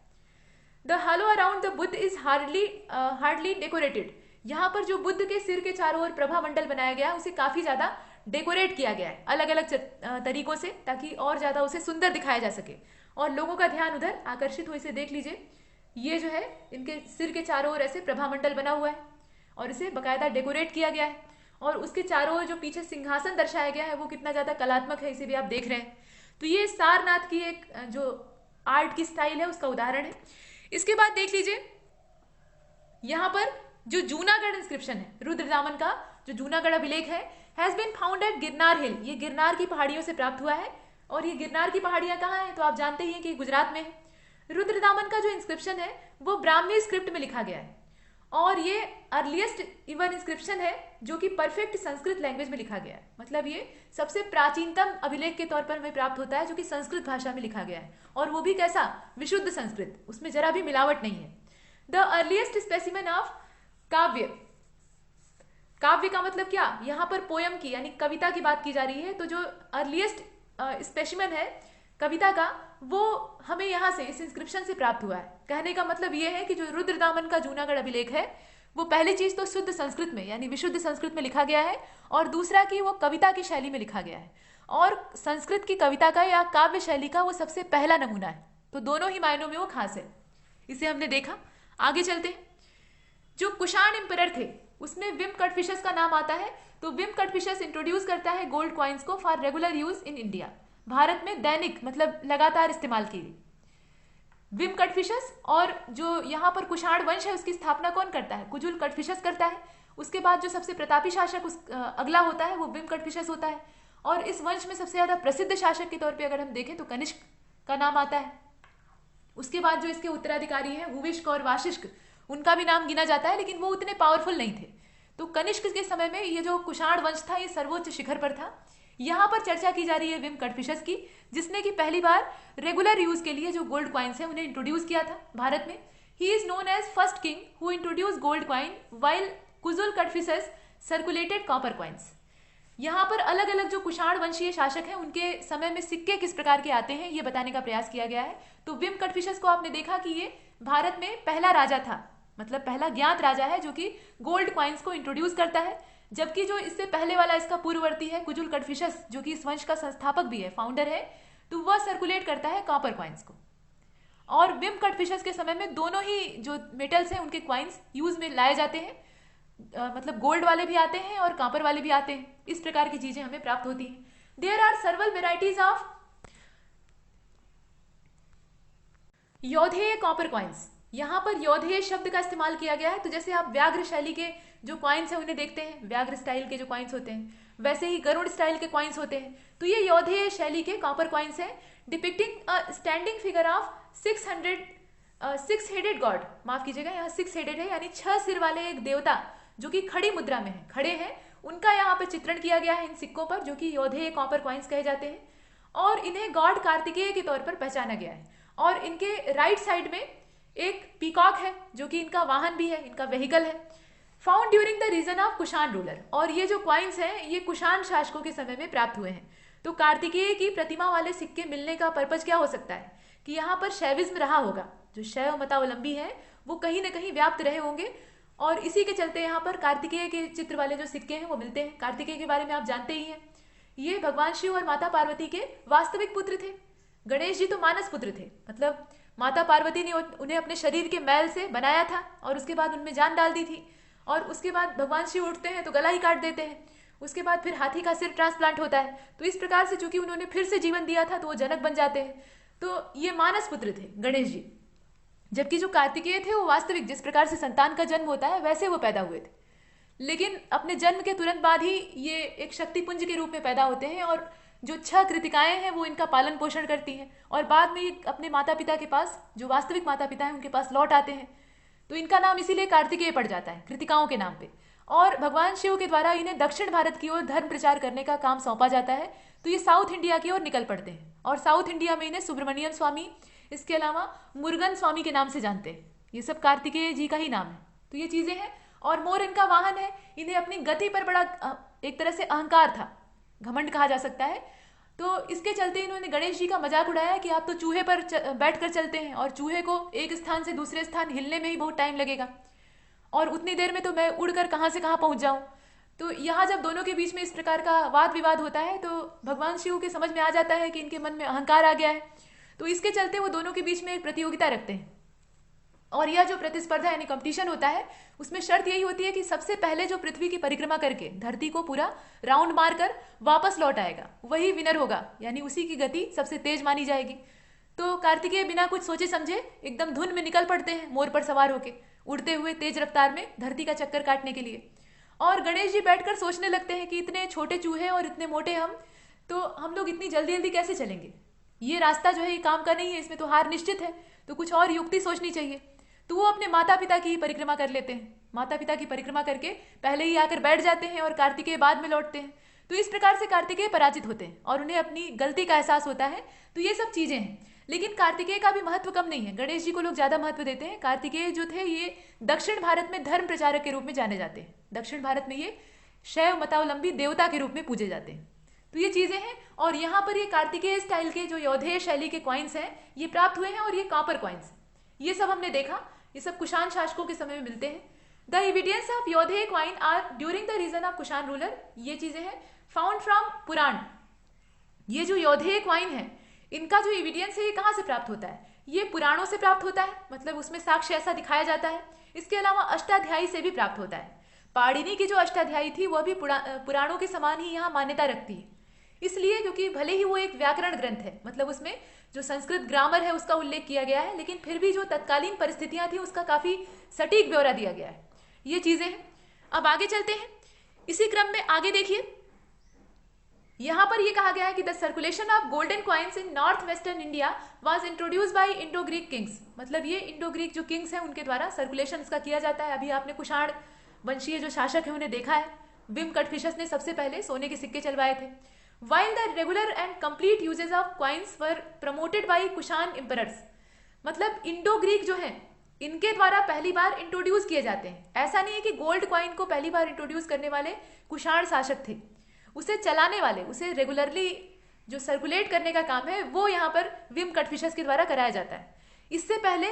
[SPEAKER 2] The hello around the Buddha is hardly decorated, यहाँ पर जो बुद्ध के सिर के चारों ओर प्रभा मंडल बनाया गया है उसे काफी ज्यादा डेकोरेट किया गया है अलग अलग तरीकों से, ताकि और ज्यादा उसे सुंदर दिखाया जा सके और लोगों का ध्यान उधर आकर्षित हो। इसे देख लीजिए, ये जो है इनके सिर के चारों ओर ऐसे प्रभा मंडल बना हुआ है और इसे बकायदा डेकोरेट किया गया है। और उसके चारों ओर जो पीछे सिंहासन दर्शाया गया है वो कितना ज्यादा कलात्मक है, इसे भी आप देख रहे हैं। तो ये सारनाथ की एक जो आर्ट की स्टाइल है उसका उदाहरण है। इसके बाद देख लीजिए यहाँ पर जो जूनागढ़ इंस्क्रिप्शन है, रुद्रदामन का जो जूनागढ़ अभिलेख है, has been found at Girnar hill, ये गिरनार की पहाड़ियों से प्राप्त हुआ है। और ये गिरनार की पहाड़ियां कहाँ हैं तो आप जानते ही हैं कि गुजरात में है। रुद्रदामन का जो इंस्क्रिप्शन है वो ब्राह्मी स्क्रिप्ट में लिखा गया है और ये अर्लीस्ट इवन इंस्क्रिप्शन है जो कि परफेक्ट संस्कृत लैंग्वेज में लिखा गया है। मतलब ये सबसे प्राचीनतम अभिलेख के तौर पर हमें प्राप्त होता है जो कि संस्कृत भाषा में लिखा गया है, और वो भी कैसा, विशुद्ध संस्कृत, उसमें जरा भी मिलावट नहीं है। द अर्लीस्ट स्पेसिमेन ऑफ काव्य, काव्य का मतलब क्या, यहाँ पर पोयम की यानी कविता की बात की जा रही है। तो जो अर्लीस्ट स्पेसिमेन है कविता का वो हमें यहाँ से इस इंस्क्रिप्शन से प्राप्त हुआ है। कहने का मतलब ये है कि जो रुद्रदामन का जूनागढ़ अभिलेख है वो पहली चीज तो शुद्ध संस्कृत में यानी विशुद्ध संस्कृत में लिखा गया है, और दूसरा कि वो कविता की शैली में लिखा गया है, और संस्कृत की कविता का या काव्य शैली का वो सबसे पहला नमूना है। तो दोनों ही मायनों में वो खास है, इसे हमने देखा। आगे चलते हैं। जो कुषाण एम्परर थे उसमें विम कटफिशस का नाम आता है। तो विम कटफिशस इंट्रोड्यूस करता है गोल्ड कॉइन्स को for regular use in India, Bharat में दैनिक मतलब लगातार इस्तेमाल की गई विम कटफिशस। और जो यहाँ पर कुषाण वंश है उसकी स्थापना कौन करता है, कुजुल कटफिशस करता है। उसके बाद जो सबसे प्रतापी शासक अगला होता है वो विम कटफिशस होता है, और इस वंश में सबसे ज्यादा प्रसिद्ध शासक के तौर पे अगर हम देखें तो कनिष्क का नाम आता है। उसके बाद जो इसके उत्तराधिकारी हैं हुविष्क और वाशिष्क, उनका भी नाम गिना जाता है, लेकिन वो उतने पावरफुल नहीं थे। तो कनिष्क के समय में ये जो कुषाण वंश था ये सर्वोच्च शिखर पर था। यहाँ पर चर्चा की जा रही है विम कटफिशस की, जिसने कि पहली बार रेगुलर यूज के लिए जो गोल्ड क्वाइंस है उन्हें इंट्रोड्यूस किया था भारत में। He is known as first king who introduce gold coin while Kujula Kadphises circulated copper coins. यहाँ पर अलग अलग जो कुषाण वंशीय शासक हैं उनके समय में सिक्के किस प्रकार के आते हैं ये बताने का प्रयास किया गया है। तो विम कटफिशस को आपने देखा कि ये भारत में पहला राजा था, मतलब पहला ज्ञात राजा है जो कि गोल्ड क्वाइंस को इंट्रोड्यूस करता है। जबकि जो इससे पहले वाला इसका पूर्ववर्ती है कुजुल कटफिशस, जो कि इस वंश का संस्थापक भी है, फाउंडर है, तो वह सर्कुलेट करता है कॉपर क्वाइंस को। और विम कटफिशस के समय में दोनों ही जो मेटल्स हैं उनके क्वाइंस यूज में लाए जाते हैं, मतलब गोल्ड वाले भी आते हैं और कॉपर वाले भी आते हैं। इस प्रकार की चीजें हमें प्राप्त होती हैं। There are several varieties of Yaudheya copper coins. यहाँ पर योधेय शब्द का इस्तेमाल किया गया है। तो जैसे आप व्याघ्र शैली के जो क्वाइंस हैं उन्हें देखते हैं, व्याघ्र स्टाइल के जो क्वाइंस होते हैं, वैसे ही गरुड़ स्टाइल के क्वाइंस होते हैं। तो ये योधेय शैली के कॉपर क्वाइंस हैं depicting a standing figure of 6 headed God, माफ कीजिएगा यहाँ 6 हेडेड है यानी 6 सिर वाले एक देवता जो कि खड़ी मुद्रा में है, खड़े हैं, उनका यहाँ पे चित्रण किया गया है इन सिक्कों पर, जो कि योधेय कॉपर क्वाइंस कहे जाते हैं। और इन्हें गॉड कार्तिकेय के तौर पर पहचाना गया है। और इनके राइट साइड में एक पीकॉक है जो कि इनका वाहन भी है, इनका व्हीकल है। Found during the region of Kushan ruler, और ये जो क्वाइंस हैं ये कुषाण शासकों के समय में प्राप्त हुए हैं। तो कार्तिकेय की प्रतिमा वाले सिक्के मिलने का पर्पज क्या हो सकता है कि यहाँ पर शैविज्म रहा होगा, जो शैव मतावलंबी है वो कहीं ना कहीं व्याप्त रहे होंगे, और इसी के चलते यहाँ पर कार्तिकेय के चित्र वाले जो सिक्के हैं वो मिलते हैं। कार्तिकेय के बारे में आप जानते ही हैं, ये भगवान शिव और माता पार्वती के वास्तविक पुत्र थे। गणेश जी तो मानस पुत्र थे, मतलब माता पार्वती ने उन्हें अपने शरीर के मैल से बनाया था और उसके बाद उनमें जान डाल दी थी, और उसके बाद भगवान शिव उठते हैं तो गला ही काट देते हैं, उसके बाद फिर हाथी का सिर ट्रांसप्लांट होता है। तो इस प्रकार से चूंकि उन्होंने फिर से जीवन दिया था तो वो जनक बन जाते हैं। तो ये मानस पुत्र थे गणेश जी, जबकि जो कार्तिकेय थे वो वास्तविक जिस प्रकार से संतान का जन्म होता है वैसे वो पैदा हुए थे, लेकिन अपने जन्म के तुरंत बाद ही ये एक शक्तिपुंज के रूप में पैदा होते हैं, और जो 6 कृतिकाएं हैं वो इनका पालन पोषण करती हैं, और बाद में ये अपने माता पिता के पास, जो वास्तविक माता पिता हैं उनके पास लौट आते हैं। तो इनका नाम इसीलिए कार्तिकेय पड़ जाता है कृतिकाओं के नाम पे। और भगवान शिव के द्वारा इन्हें दक्षिण भारत की ओर धर्म प्रचार करने का काम सौंपा जाता है। तो ये साउथ इंडिया की ओर निकल पड़ते हैं, और साउथ इंडिया में इन्हें सुब्रमण्यम स्वामी, इसके अलावा मुरुगन स्वामी के नाम से जानते हैं। ये सब कार्तिकेय जी का ही नाम है। तो ये चीजें हैं, और मोर इनका वाहन है। इन्हें अपनी गति पर बड़ा एक तरह से अहंकार था, घमंड कहा जा सकता है। तो इसके चलते इन्होंने गणेश जी का मजाक उड़ाया कि आप तो चूहे पर बैठकर चलते हैं, और चूहे को एक स्थान से दूसरे स्थान हिलने में ही बहुत टाइम लगेगा, और उतनी देर में तो मैं उड़कर कहाँ से कहाँ पहुंच जाऊं। तो यहाँ जब दोनों के बीच में इस प्रकार का वाद विवाद होता है तो भगवान शिव के समझ में आ जाता है कि इनके मन में अहंकार आ गया है। तो इसके चलते वो दोनों के बीच में एक प्रतियोगिता रखते हैं और यह जो प्रतिस्पर्धा यानी कंपटीशन होता है उसमें शर्त यही होती है कि सबसे पहले जो पृथ्वी की परिक्रमा करके धरती को पूरा राउंड मारकर वापस लौट आएगा वही विनर होगा, यानी उसी की गति सबसे तेज मानी जाएगी। तो कार्तिकेय बिना कुछ सोचे समझे एकदम धुन में निकल पड़ते हैं मोर पर सवार होके, उड़ते हुए तेज रफ्तार में धरती का चक्कर काटने के लिए। और गणेश जी बैठकर सोचने लगते हैं कि इतने छोटे चूहे और इतने मोटे हम लोग इतनी जल्दी जल्दी कैसे चलेंगे, ये रास्ता जो है ये काम का नहीं है, इसमें तो हार निश्चित है, तो कुछ और युक्ति सोचनी चाहिए। तो वो अपने माता पिता की परिक्रमा कर लेते हैं, माता पिता की परिक्रमा करके पहले ही आकर बैठ जाते हैं और कार्तिकेय बाद में लौटते हैं। तो इस प्रकार से कार्तिकेय पराजित होते हैं और उन्हें अपनी गलती का एहसास होता है। तो ये सब चीजें हैं, लेकिन कार्तिकेय का भी महत्व कम नहीं है, गणेश जी को लोग ज्यादा महत्व देते हैं। कार्तिकेय जो थे ये दक्षिण भारत में धर्म प्रचारक के रूप में जाने जाते हैं, दक्षिण भारत में ये शैव मतावलंबी देवता के रूप में पूजे जाते हैं। तो ये चीजें हैं। और यहाँ पर ये कार्तिकेय स्टाइल के जो यौधेय शैली के कॉइन्स हैं ये प्राप्त हुए हैं, और ये कॉपर कॉइन्स, ये सब हमने देखा, ये सब कुषाण शासकों के समय में मिलते हैं। The evidence of Yaudheya coin are during the region of Kushan ruler, ये चीजें हैं फाउंड फ्रॉम पुराण। ये जो यौधेय कॉइन है इनका जो एविडेंस है ये कहाँ से प्राप्त होता है, ये पुराणों से प्राप्त होता है, मतलब उसमें साक्ष्य ऐसा दिखाया जाता है। इसके अलावा अष्टाध्यायी से भी प्राप्त होता है। पाणिनि की जो अष्टाध्यायी थी वह भी पुराणों के समान ही यहाँ मान्यता रखती है, इसलिए क्योंकि भले ही वो एक व्याकरण ग्रंथ है, मतलब उसमें जो संस्कृत ग्रामर है उसका उल्लेख किया गया है, लेकिन फिर भी जो तत्कालीन परिस्थितियां थी उसका काफी सटीक ब्यौरा दिया गया है। ये चीजें हैं। अब आगे चलते हैं, इसी क्रम में आगे देखिए, यहां पर यह कहा गया है कि the circulation of golden coins in north western India was introduce by Indo Greek Kings, मतलब ये इंडो ग्रीक जो किंग्स हैं उनके द्वारा सर्कुलेशन इसका किया जाता है। अभी आपने कुषाण वंशीय जो शासक है उन्हें देखा है, विम कटफिशस ने सबसे पहले सोने के सिक्के चलवाए थे। While the regular and complete uses of coins were promoted by Kushan emperors, मतलब इंडो ग्रीक जो है इनके द्वारा पहली बार इंट्रोड्यूस किए जाते हैं। ऐसा नहीं है कि गोल्ड कॉइन को पहली बार इंट्रोड्यूस करने वाले कुषाण शासक थे, उसे चलाने वाले, उसे रेगुलरली जो सर्कुलेट करने का काम है वो यहाँ पर विम कटफिशस के द्वारा कराया जाता है। इससे पहले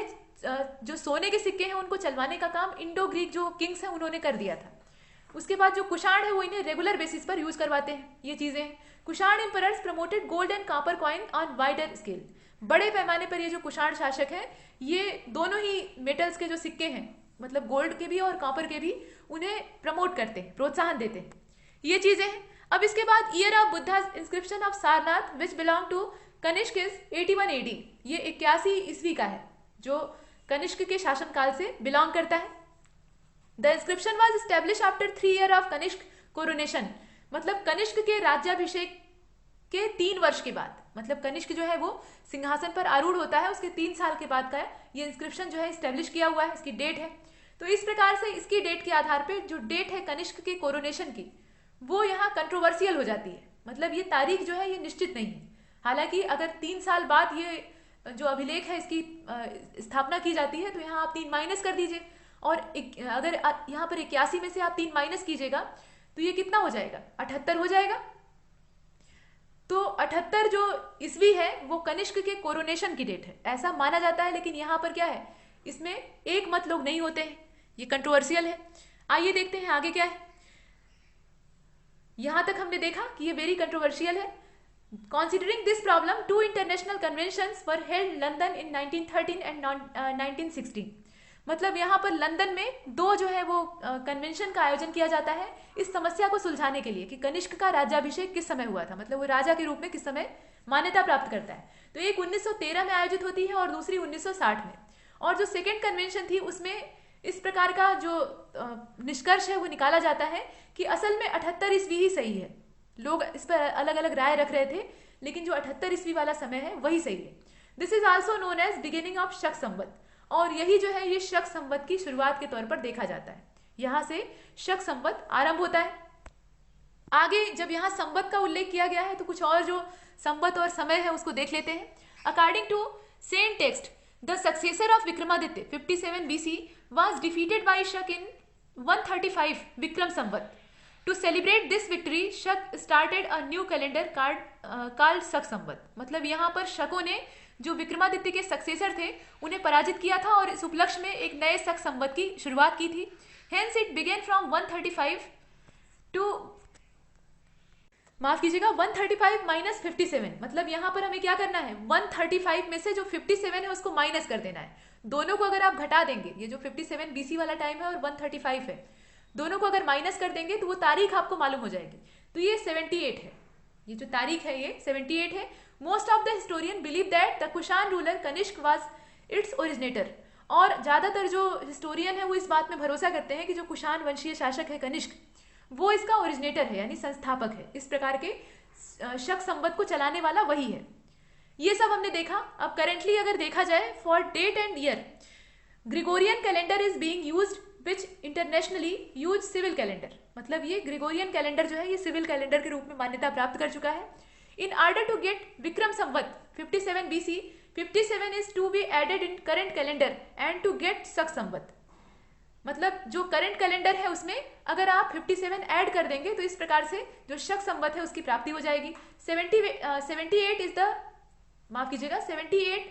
[SPEAKER 2] जो सोने के सिक्के हैं उनको चलवाने का काम इंडो ग्रीक जो किंग्स हैं उन्होंने कर दिया था। उसके बाद जो कुषाण है वो इन्हें रेगुलर बेसिस पर यूज करवाते हैं। ये चीजें Kushan emperors promoted gold and copper coin on wider scale, बड़े पैमाने पर ये जो कुषाण शासक हैं ये दोनों ही मेटल्स के जो सिक्के हैं, मतलब गोल्ड के भी और कॉपर के भी, उन्हें प्रमोट करते हैं, प्रोत्साहन देते हैं। ये चीजें हैं। अब इसके बाद year of Buddha inscription of Sarnath which belong to Kanishka is 81 AD, ये 81 ईस्वी का है जो कनिष्क के शासनकाल से बिलोंग करता है। The inscription was establish after 3 years of Kanishka coronation, मतलब कनिष्क के राज्याभिषेक के 3 वर्ष के बाद, मतलब कनिष्क जो है वो सिंहासन पर आरूढ़ होता है उसके 3 साल के बाद का ये इंस्क्रिप्शन जो है स्टेब्लिश किया हुआ है, इसकी डेट है। तो इस प्रकार से इसकी डेट के आधार पे जो डेट है कनिष्क के कोरोनेशन की वो यहाँ कंट्रोवर्शियल हो जाती है, मतलब ये तारीख जो है ये निश्चित नहीं है। हालांकि अगर 3 साल बाद ये जो अभिलेख है इसकी स्थापना की जाती है तो यहाँ आप 3 माइनस कर दीजिए, और अगर यहाँ पर 81 में से आप 3 माइनस कीजिएगा तो ये कितना हो जाएगा, 78 हो जाएगा। तो 78 जो ईस्वी है वो कनिष्क के कोरोनेशन की डेट है ऐसा माना जाता है, लेकिन यहाँ पर क्या है, इसमें एक मत लोग नहीं होते हैं, ये कंट्रोवर्शियल है। आइए देखते हैं आगे क्या है। यहां तक हमने देखा कि ये वेरी कंट्रोवर्शियल है। Considering this problem, 2 international conventions were held London in 1913 and 1916, मतलब यहाँ पर लंदन में 2 जो है वो कन्वेंशन का आयोजन किया जाता है इस समस्या को सुलझाने के लिए कि कनिष्क का राज्याभिषेक किस समय हुआ था, मतलब वो राजा के रूप में किस समय मान्यता प्राप्त करता है। तो एक 1913 में आयोजित होती है और दूसरी 1960 में। और जो सेकेंड कन्वेंशन थी उसमें इस प्रकार का जो निष्कर्ष है वो निकाला जाता है कि असल में 78 ईस्वी ही सही है। लोग इस पर अलग अलग राय रख रहे थे, लेकिन जो 78 ईस्वी वाला समय है वही सही है। This is also known as beginning of Shaka Samvat, और यही जो है ये शक संवत की शुरुआत के तौर पर देखा जाता है। यहां से शक संवत आरंभ होता है। आगे जब यहाँ संवत का उल्लेख किया गया है तो कुछ और जो संवत और समय है उसको देख लेते हैं। According to same text, the successor of Vikramaditya 57 BC was defeated by Shak in 135 Vikram Samvat. To celebrate this victory, Shak started a new calendar called शक संवत, मतलब यहाँ पर शकों ने जो विक्रमादित्य के सक्सेसर थे उन्हें पराजित किया था और इस उपलक्ष्य में एक नए शक संवत की शुरुआत की थी। Hence it began from 135 to माफ कीजिएगा 135 माइनस 57, मतलब यहाँ पर हमें क्या करना है, 135 में से जो 57 है उसको माइनस कर देना है। दोनों को अगर आप घटा देंगे, ये जो 57 बीसी वाला टाइम है और 135 है, दोनों को अगर माइनस कर देंगे तो वो तारीख आपको मालूम हो जाएगी। तो ये 78 है, ये जो तारीख है ये 78 है। Most of the historian believe that the Kushan ruler Kanishka was its originator, और ज्यादातर जो हिस्टोरियन है वो इस बात में भरोसा करते हैं कि जो कुषाण वंशीय शासक है कनिष्क, वो इसका ओरिजिनेटर है यानी संस्थापक है। इस प्रकार के शक संवत को चलाने वाला वही है। ये सब हमने देखा। अब करेंटली अगर देखा जाए, for date and year Gregorian calendar is being used which internationally use civil calendar, मतलब ये ग्रिगोरियन कैलेंडर जो है ये सिविल कैलेंडर के रूप में मान्यता प्राप्त कर चुका है। In order to get Vikram Samvat 57 BC, 57 is to be added in current calendar and to get शक संवत, मतलब जो करंट कैलेंडर है उसमें अगर आप 57 ऐड कर देंगे तो इस प्रकार से जो शक संवत है उसकी प्राप्ति हो जाएगी। 78 इज द, माफ कीजिएगा 78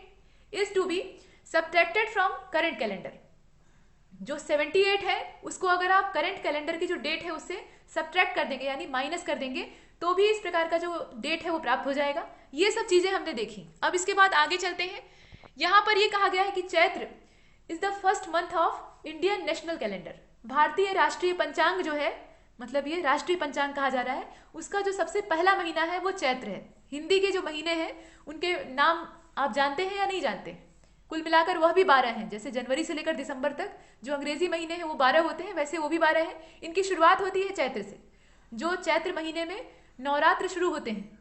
[SPEAKER 2] is to be subtracted from current calendar. जो 78 है उसको अगर आप करंट कैलेंडर की जो डेट है उससे सब्ट्रैक्ट कर देंगे यानी माइनस कर देंगे तो भी इस प्रकार का जो डेट है वो प्राप्त हो जाएगा। ये सब चीजें हमने देखी। अब इसके बाद आगे चलते हैं। यहां पर ये कहा गया है कि Chaitra is the first month of Indian national calendar, भारतीय राष्ट्रीय पंचांग जो है, मतलब ये राष्ट्रीय पंचांग कहा जा रहा है, उसका जो सबसे पहला महीना है वो चैत्र है। हिंदी के जो महीने हैं उनके नाम आप जानते हैं या नहीं जानते? कुल मिलाकर वह भी 12 हैं। जैसे जनवरी से लेकर दिसंबर तक जो अंग्रेजी महीने हैं वो 12 होते हैं, वैसे वो भी 12 हैं। इनकी शुरुआत होती है चैत्र से। जो चैत्र महीने में नवरात्र शुरू होते हैं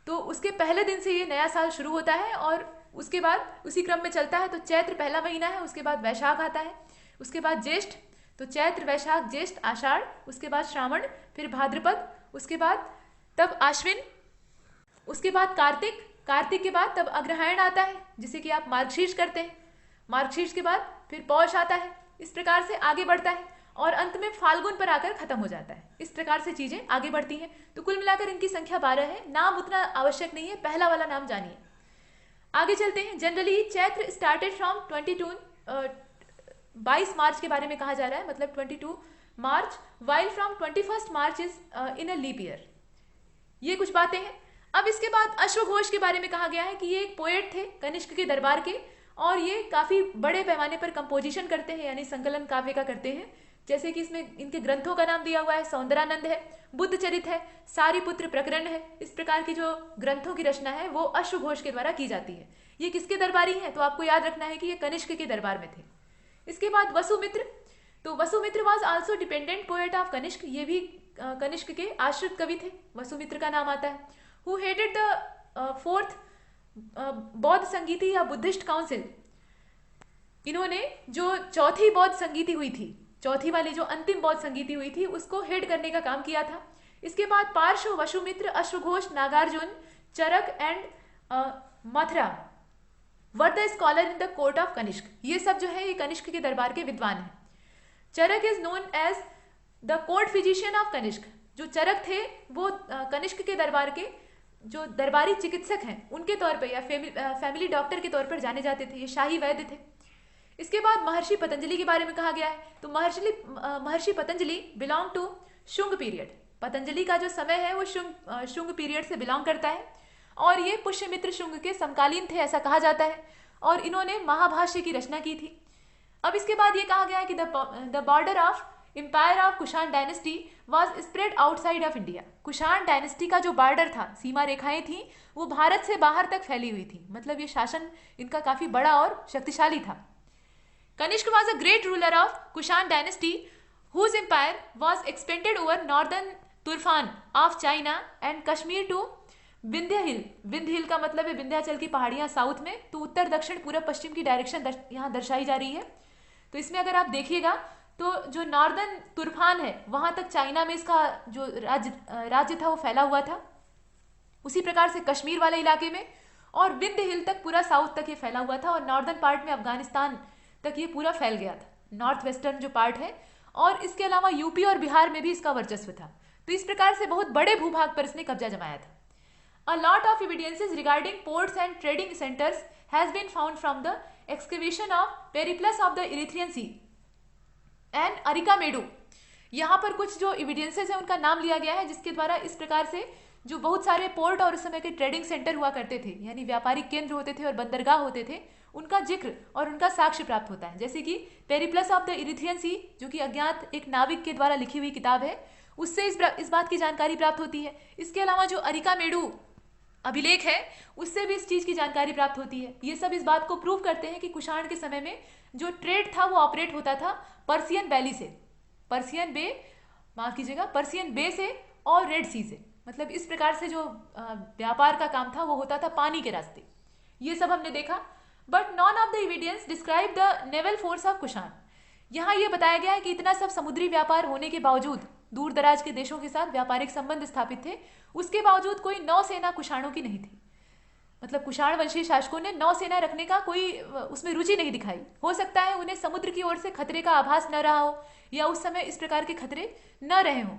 [SPEAKER 2] तो उसके पहले दिन से ये नया साल शुरू होता है और उसके बाद उसी क्रम में चलता है। तो चैत्र पहला महीना है, उसके बाद वैशाख आता है, उसके बाद ज्येष्ठ, तो चैत्र वैशाख ज्येष्ठ आषाढ़, उसके बाद श्रावण, फिर भाद्रपद, उसके बाद तब आश्विन, उसके बाद कार्तिक, कार्तिक के बाद तब अग्रहायण आता है जिसे कि आप मार्गशीर्ष करते हैं, मार्गशीर्ष के बाद फिर पौष आता है। इस प्रकार से आगे बढ़ता है और अंत में फाल्गुन पर आकर खत्म हो जाता है। इस प्रकार से चीजें आगे बढ़ती हैं। तो कुल मिलाकर इनकी संख्या 12 है। नाम उतना आवश्यक नहीं है, पहला वाला नाम जानिए। आगे चलते हैं। Generally Chaitra started from 22 March के बारे में कहा जा रहा है, मतलब 22 मार्च, while from 21 March is in a leap year. ये कुछ बातें हैं। अब इसके बाद अश्वघोष के बारे में कहा गया है कि ये एक पोएट थे कनिष्क के दरबार के, और ये काफी बड़े पैमाने पर कंपोजिशन करते हैं यानी संकलन काव्य का करते हैं। जैसे कि इसमें इनके ग्रंथों का नाम दिया हुआ है, सौंदरानंद है, बुद्ध चरित है, सारीपुत्र प्रकरण है। इस प्रकार की जो ग्रंथों की रचना है वो अश्वघोष के द्वारा की जाती है। ये किसके दरबारी हैं? तो आपको याद रखना है कि ये कनिष्क के दरबार में थे। इसके बाद वसुमित्र, तो Vasumitra was also dependent poet of Kanishka, ये भी कनिष्क के आश्रित कवि थे, वसुमित्र का नाम आता है। हु हेडेड द फोर्थ बौद्ध संगीति या बुद्धिस्ट काउंसिल, इन्होंने जो चौथी बौद्ध संगीति हुई थी, चौथी वाली जो अंतिम बौद्ध संगीति हुई थी उसको हेड करने का काम किया था। इसके बाद पार्श्व, वसुमित्र, अश्वघोष, Nagarjuna, Charaka and Mathura were the scholar in the court of Kanishka. ये सब जो है ये कनिष्क के दरबार के विद्वान हैं। Charaka is known as the court physician of Kanishka. जो चरक थे वो कनिष्क के दरबार के जो दरबारी चिकित्सक हैं उनके तौर पर या फैमिली डॉक्टर के तौर पर जाने जाते थे, ये शाही वैद्य थे। इसके बाद महर्षि पतंजलि के बारे में कहा गया है। तो Maharishi Patanjali belong to Shunga period. Patanjali का जो समय है वो शुंग पीरियड से बिलोंग करता है और ये पुष्यमित्र शुंग के समकालीन थे ऐसा कहा जाता है, और इन्होंने महाभाष्य की रचना की थी। अब इसके बाद ये कहा गया है कि the border of empire of Kushan dynasty was spread outside of India. Kushan dynasty का जो बॉर्डर था, सीमा रेखाएं थी, वो भारत से बाहर तक फैली हुई थी। मतलब ये शासन इनका काफी बड़ा और शक्तिशाली था। Kanishk was a great ruler of Kushan dynasty whose empire was extended over northern Turfan of China and Kashmir to Vindhya हिल। विंध्य हिल का मतलब है विंध्याचल की पहाड़ियां साउथ में, तो उत्तर दक्षिण पूरब पश्चिम की डायरेक्शन यहाँ दर्शाई जा रही है। तो इसमें अगर आप देखिएगा तो जो नॉर्दर्न तुर्फान है वहां तक चाइना में इसका जो राज्य था वो फैला हुआ था, उसी प्रकार से कश्मीर वाले इलाके में, और विंध्य हिल तक पूरा साउथ तक ये फैला हुआ था, और नॉर्दर्न पार्ट में अफगानिस्तान तक ये पूरा फैल गया था, नॉर्थ वेस्टर्न जो पार्ट है, और इसके अलावा यूपी और बिहार में भी इसका वर्चस्व था। तो इस प्रकार से बहुत बड़े भूभाग पर इसने कब्जा जमाया था। A lot of evidences regarding ports and trading centers has been found from the excavation of Periplus of the Erythraean Sea and Arikamedu। यहाँ पर कुछ जो evidences है उनका नाम लिया गया है जिसके द्वारा इस प्रकार से जो बहुत सारे पोर्ट और उस समय के ट्रेडिंग सेंटर हुआ करते थे, यानी व्यापारिक केंद्र होते थे और बंदरगाह होते थे, उनका जिक्र और उनका साक्ष्य प्राप्त होता है। जैसे कि पेरिप्लस ऑफ द इरिथ्रियन सी, जो कि अज्ञात एक नाविक के द्वारा लिखी हुई किताब है, उससे इस बात की जानकारी प्राप्त होती है। इसके अलावा जो अरिकामेडू अभिलेख है, उससे भी इस चीज की जानकारी प्राप्त होती है। ये सब इस बात को प्रूव करते हैं कि कुषाण के समय में जो ट्रेड था वो ऑपरेट होता था पर्सियन वैली से, पर्सियन बे, माफ कीजिएगा, पर्सियन बे से और रेड सी से। मतलब इस प्रकार से जो व्यापार का काम था वो होता था पानी के रास्ते। ये सब हमने देखा। But none of the evidence describe the naval force of Kushan. यहाँ ये बताया गया है कि इतना सब समुद्री व्यापार होने के बावजूद, दूर दराज के देशों के साथ व्यापारिक संबंध स्थापित थे, उसके बावजूद कोई नौसेना कुषाणों की नहीं थी। मतलब कुषाण वंशीय शासकों ने नौसेना रखने का कोई उसमें रुचि नहीं दिखाई। हो सकता है उन्हें समुद्र की ओर से खतरे का आभास न रहा हो, या उस समय इस प्रकार के खतरे न रहे हों।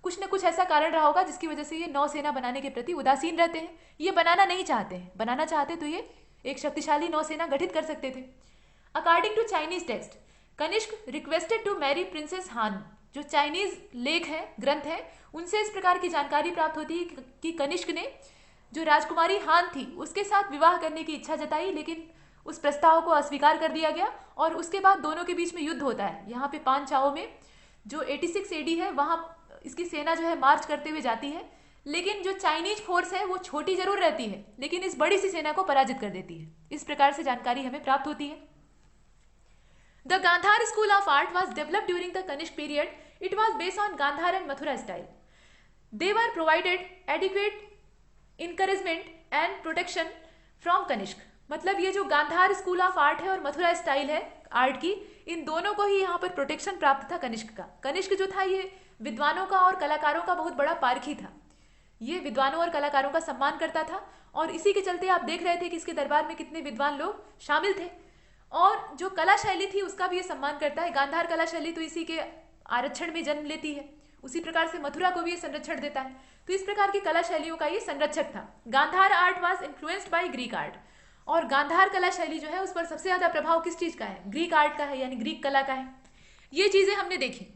[SPEAKER 2] कुछ न कुछ ऐसा कारण रहा होगा जिसकी वजह से ये नौसेना बनाने के प्रति उदासीन रहते हैं। ये बनाना नहीं चाहते हैं। बनाना चाहते तो ये एक शक्तिशाली नौसेना गठित कर सकते थे। According to Chinese text, Kanishka requested to marry princess Han. जो चाइनीज लेख है, ग्रंथ है, उनसे इस प्रकार की जानकारी प्राप्त होती है कि कनिष्क ने जो राजकुमारी हान थी उसके साथ विवाह करने की इच्छा जताई, लेकिन उस प्रस्ताव को अस्वीकार कर दिया गया और उसके बाद दोनों के बीच में युद्ध होता है। यहाँ पे पांचाओ में जो 86 एडी है, वहां इसकी सेना जो है मार्च करते हुए जाती है, लेकिन जो चाइनीज फोर्स है वो छोटी जरूर रहती है, लेकिन इस बड़ी सी सेना को पराजित कर देती है। इस प्रकार से जानकारी हमें प्राप्त होती है। The Gandhara school of art was developed during the Kanishka period. It was based on Gandhar and Mathura style. They were provided adequate encouragement and protection from Kanishk. मतलब ये जो गांधार स्कूल ऑफ आर्ट है और मथुरा स्टाइल है आर्ट की, इन दोनों को ही यहाँ पर प्रोटेक्शन प्राप्त था कनिष्क का। कनिष्क जो था ये विद्वानों का और कलाकारों का बहुत बड़ा पारखी था। ये विद्वानों और कलाकारों का सम्मान करता था और इसी के चलते आप देख रहे थे कि इसके दरबार में कितने विद्वान लोग शामिल थे। और जो कला शैली थी उसका भी ये सम्मान करता है। गांधार कला शैली तो इसी के आरक्षण में जन्म लेती है, उसी प्रकार से मथुरा को भी ये संरक्षण देता है। तो इस प्रकार की कला शैलियों का ये संरक्षक था। Gandhara art was influenced by Greek art, और गांधार कला शैली जो है उस पर सबसे ज्यादा प्रभाव किस चीज का है? ग्रीक आर्ट का है, यानी ग्रीक कला का है। ये चीजें हमने देखी।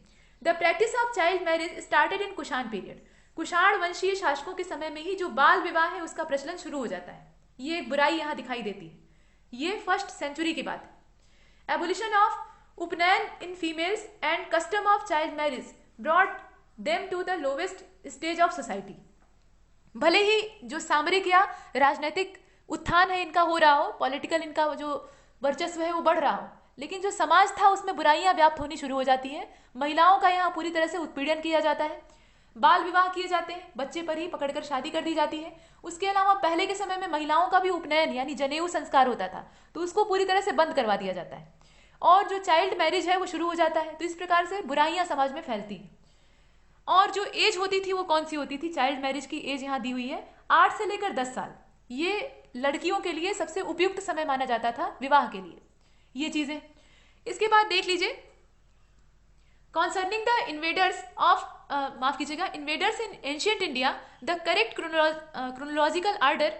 [SPEAKER 2] The practice of child marriage started in Kushan period. Kushan वंशीय शासकों के समय में ही जो बाल विवाह है उसका प्रचलन शुरू हो जाता है। ये एक बुराई यहाँ दिखाई देती है। ये 1st सेंचुरी की बात है। Abolition of upanayana in females and custom of child marriage brought them to the lowest stage of society. भले ही जो सामरिक या राजनीतिक उत्थान है इनका हो रहा हो, पॉलिटिकल इनका जो वर्चस्व है वो बढ़ रहा हो, लेकिन जो समाज था उसमें बुराइयां व्याप्त होनी शुरू हो जाती हैं। महिलाओं का यहाँ पूरी तरह से उत्पीड़न किया जाता है, बाल विवाह किए जाते हैं, बच्चे पर ही पकड़कर शादी कर दी जाती है। उसके अलावा पहले के समय में महिलाओं का भी उपनयन यानी जनेऊ संस्कार होता था, तो उसको पूरी तरह से बंद करवा दिया जाता है और जो चाइल्ड मैरिज है वो शुरू हो जाता है। तो इस प्रकार से बुराइयां समाज में फैलती हैं। और जो एज होती थी वो कौन सी होती थी? चाइल्ड मैरिज की एज यहाँ दी हुई है 8 से लेकर 10 साल। ये लड़कियों के लिए सबसे उपयुक्त समय माना जाता था विवाह के लिए। ये चीजें इसके बाद देख लीजिए। कॉन्सर्निंग द इन्वेडर्स ऑफ माफ कीजिएगा invaders in ancient India the correct chronological order,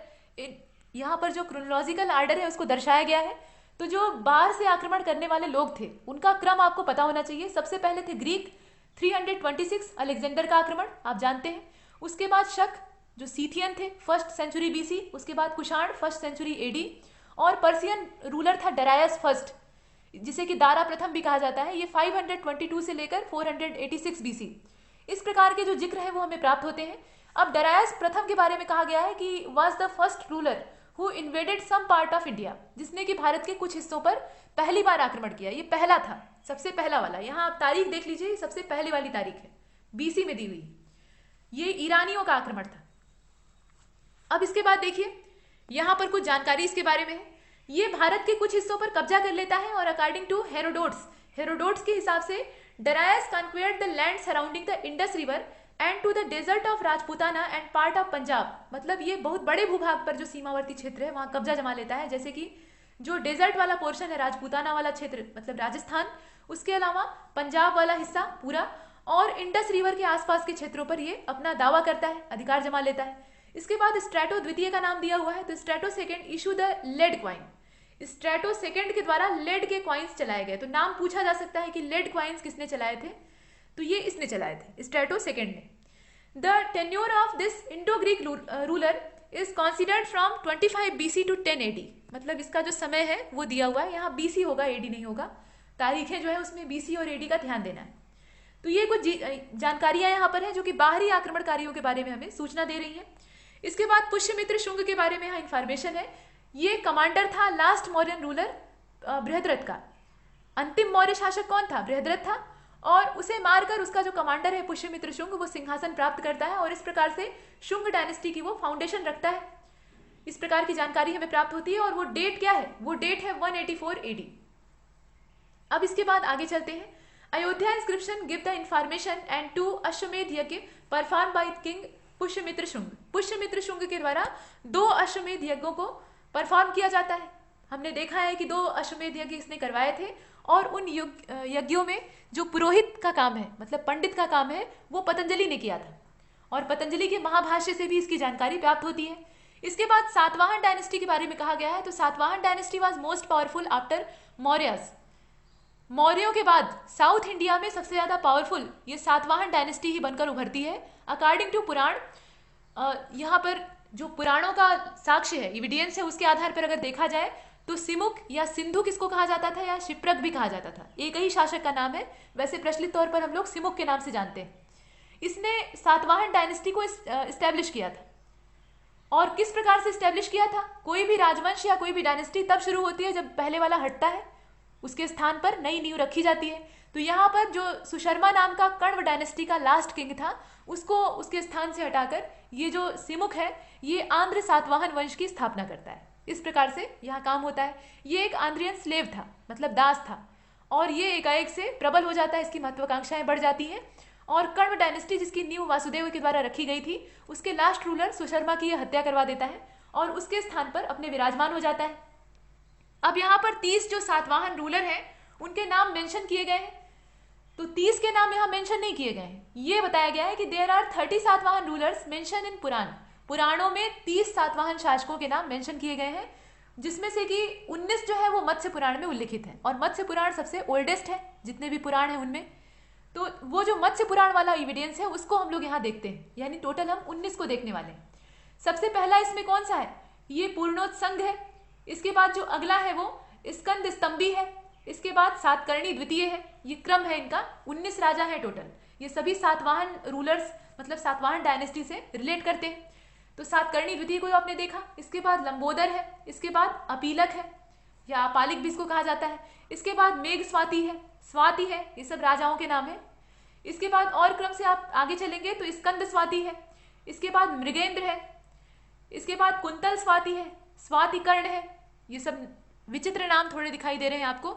[SPEAKER 2] यहाँ पर जो क्रोनोलॉजिकल आर्डर है उसको दर्शाया गया है। तो जो बाहर से आक्रमण करने वाले लोग थे उनका क्रम आपको पता होना चाहिए। सबसे पहले थे ग्रीक 326 अलेक्जेंडर का आक्रमण, आप जानते हैं। उसके बाद शक जो सीथियन थे 1st सेंचुरी बीसी, उसके बाद कुषाण 1st सेंचुरी एडी, और पर्सियन रूलर था डरायस फर्स्ट जिसे कि दारा प्रथम भी कहा जाता है। ये 522 से लेकर 486 बीसी। इस प्रकार के जो जिक्र है वो हमें प्राप्त होते हैं। अब डरायस प्रथम के बारे में कहा गया है कि was the first ruler who invaded some part of India, जिसने कि भारत के कुछ हिस्सों पर पहली बार आक्रमण किया। ये पहला था, सबसे पहला वाला। यहाँ आप तारीख देख लीजिए, सबसे पहले वाली तारीख है, बीसी में दी हुई। ये ईरानियों का आक्रमण था। अब इसके बाद देखिए यहाँ पर कुछ जानकारी इसके बारे में है। ये भारत के कुछ हिस्सों पर कब्जा कर लेता है और अकॉर्डिंग टू हेरोडोट्स के हिसाब से Darius conquered the land surrounding the Indus river and to the desert of Rajputana and part of Punjab. मतलब ये बहुत बड़े भूभाग पर जो सीमावर्ती क्षेत्र है वहां कब्जा जमा लेता है, जैसे कि जो डेजर्ट वाला पोर्शन है, राजपूताना वाला क्षेत्र मतलब राजस्थान, उसके अलावा पंजाब वाला हिस्सा पूरा, और इंडस रिवर के आसपास के क्षेत्रों पर ये अपना दावा करता है, अधिकार जमा लेता है। इसके बाद स्ट्रैटो द्वितीय का नाम दिया हुआ है, तो Strato second issue the lead coin. Strato second के द्वारा लेड के क्वाइंस चलाए गए। तो नाम पूछा जा सकता है कि लेड क्वाइंस किसने चलाए थे? तो ये इसने चलाए थे, स्ट्रैटो सेकेंड ने। The tenure of this Indo Greek ruler is considered from 25 BC to 10 AD। मतलब इसका जो समय है वो दिया हुआ है, यहाँ BC होगा, AD नहीं होगा। तारीखें जो है उसमें BC और AD का ध्यान देना है। तो ये कुछ जानकारियां यहाँ पर है जो कि बाहरी आक्रमणकारियों के बारे में हमें सूचना दे रही है। इसके बाद पुष्यमित्र शुंग के बारे में यहाँ इंफॉर्मेशन है। ये कमांडर था लास्ट मौर्यन रूलर बृहद्रथ का। अंतिम मौर्य शासक कौन था? बृहद्रथ था। और उसे मारकर उसका जो कमांडर है पुष्यमित्र शुंग, वो सिंहासन प्राप्त करता है और इस प्रकार से शुंग डायनेस्टी की वो फाउंडेशन रखता है। इस प्रकार की जानकारी हमें प्राप्त होती है। और वो डेट क्या है? वो डेट है 184 AD। अब इसके बाद आगे चलते हैं। Ayodhya inscription give the information and 2 अश्वमेध यज्ञ perform by king Pushyamitra Shunga. Pushyamitra Shunga के द्वारा 2 अश्वमेध यज्ञों को परफॉर्म किया जाता है। हमने देखा है कि 2 अश्वमेध यज्ञ इसने करवाए थे और उन यज्ञों में जो पुरोहित का काम है, मतलब पंडित का काम है, वो पतंजलि ने किया था। और पतंजलि के महाभाष्य से भी इसकी जानकारी प्राप्त होती है। इसके बाद सातवाहन डायनेस्टी के बारे में कहा गया है। तो Satavahana dynasty was most powerful after Mauryas. मौर्यों के बाद साउथ इंडिया में सबसे ज्यादा पावरफुल ये सातवाहन डायनेस्टी ही बनकर उभरती है अकॉर्डिंग टू पुराण। यहाँ पर जो पुराणों का साक्ष्य है, एविडेंस है, उसके आधार पर अगर देखा जाए तो सिमुक या सिंधु किसको कहा जाता था, या शिप्रक भी कहा जाता था। एक ही शासक का नाम है, वैसे प्रचलित तौर पर हम लोग सिमुक के नाम से जानते हैं। इसने सातवाहन डायनेस्टी को इस्टेब्लिश किया था। और किस प्रकार से इस्टेब्लिश किया था? कोई भी राजवंश या कोई भी डायनेस्टी तब शुरू होती है जब पहले वाला हटता है, उसके स्थान पर नई नींव रखी जाती है। तो यहाँ पर जो सुशर्मा नाम का कण्व डायनेस्टी का लास्ट किंग था, उसको उसके स्थान से हटाकर ये जो सिमुक है, ये आंध्र सातवाहन वंश की स्थापना करता है। इस प्रकार से यहाँ काम होता है। ये एक आंध्रियन स्लेव था, मतलब दास था, और ये एकाएक से प्रबल हो जाता है, इसकी महत्वाकांक्षाएं बढ़ जाती हैं। और कण्व डायनेस्टी जिसकी नींव वासुदेव के द्वारा रखी गई थी, उसके लास्ट रूलर सुशर्मा की ये हत्या करवा देता है और उसके स्थान पर अपने विराजमान हो जाता है। अब यहाँ पर 30 जो सातवाहन रूलर हैं उनके नाम मेंशन किए गए हैं। तो 30 के नाम यहाँ मेंशन नहीं किए गए हैं। ये बताया गया है कि there are 30 Satavahana rulers mention in Purana. पुराणों में 30 सातवाहन शासकों के नाम मेंशन किए गए हैं, जिसमें से कि 19 जो है वो मत्स्य पुराण में उल्लिखित है। और मत्स्य पुराण सबसे ओल्डेस्ट है जितने भी पुराण हैं उनमें। तो वो जो मत्स्य पुराण वाला एविडेंस है उसको हम लोग यहाँ देखते हैं, यानी टोटल हम 19 को देखने वाले हैं। सबसे पहला इसमें कौन सा है? ये पूर्णोत्संग है। इसके बाद जो अगला है वो स्कंद स्तंभी है। इसके बाद सातकर्णी द्वितीय है। ये क्रम है इनका। 19 राजा है टोटल। ये सभी सातवाहन रूलर्स मतलब सातवाहन डायनेस्टी से रिलेट करते हैं। तो सातकर्णी द्वितीय को आपने देखा। इसके बाद लंबोदर है। इसके बाद अपीलक है या अपालिक भी इसको कहा जाता है। इसके बाद मेघ स्वाति है, स्वाति है, ये सब राजाओं के नाम है। इसके बाद और क्रम से आप आगे चलेंगे तो स्कंद स्वाति है। इसके बाद मृगेंद्र है। इसके बाद कुंतल स्वाति है, स्वाति कर्ण है। ये सब विचित्र नाम थोड़े दिखाई दे रहे हैं आपको।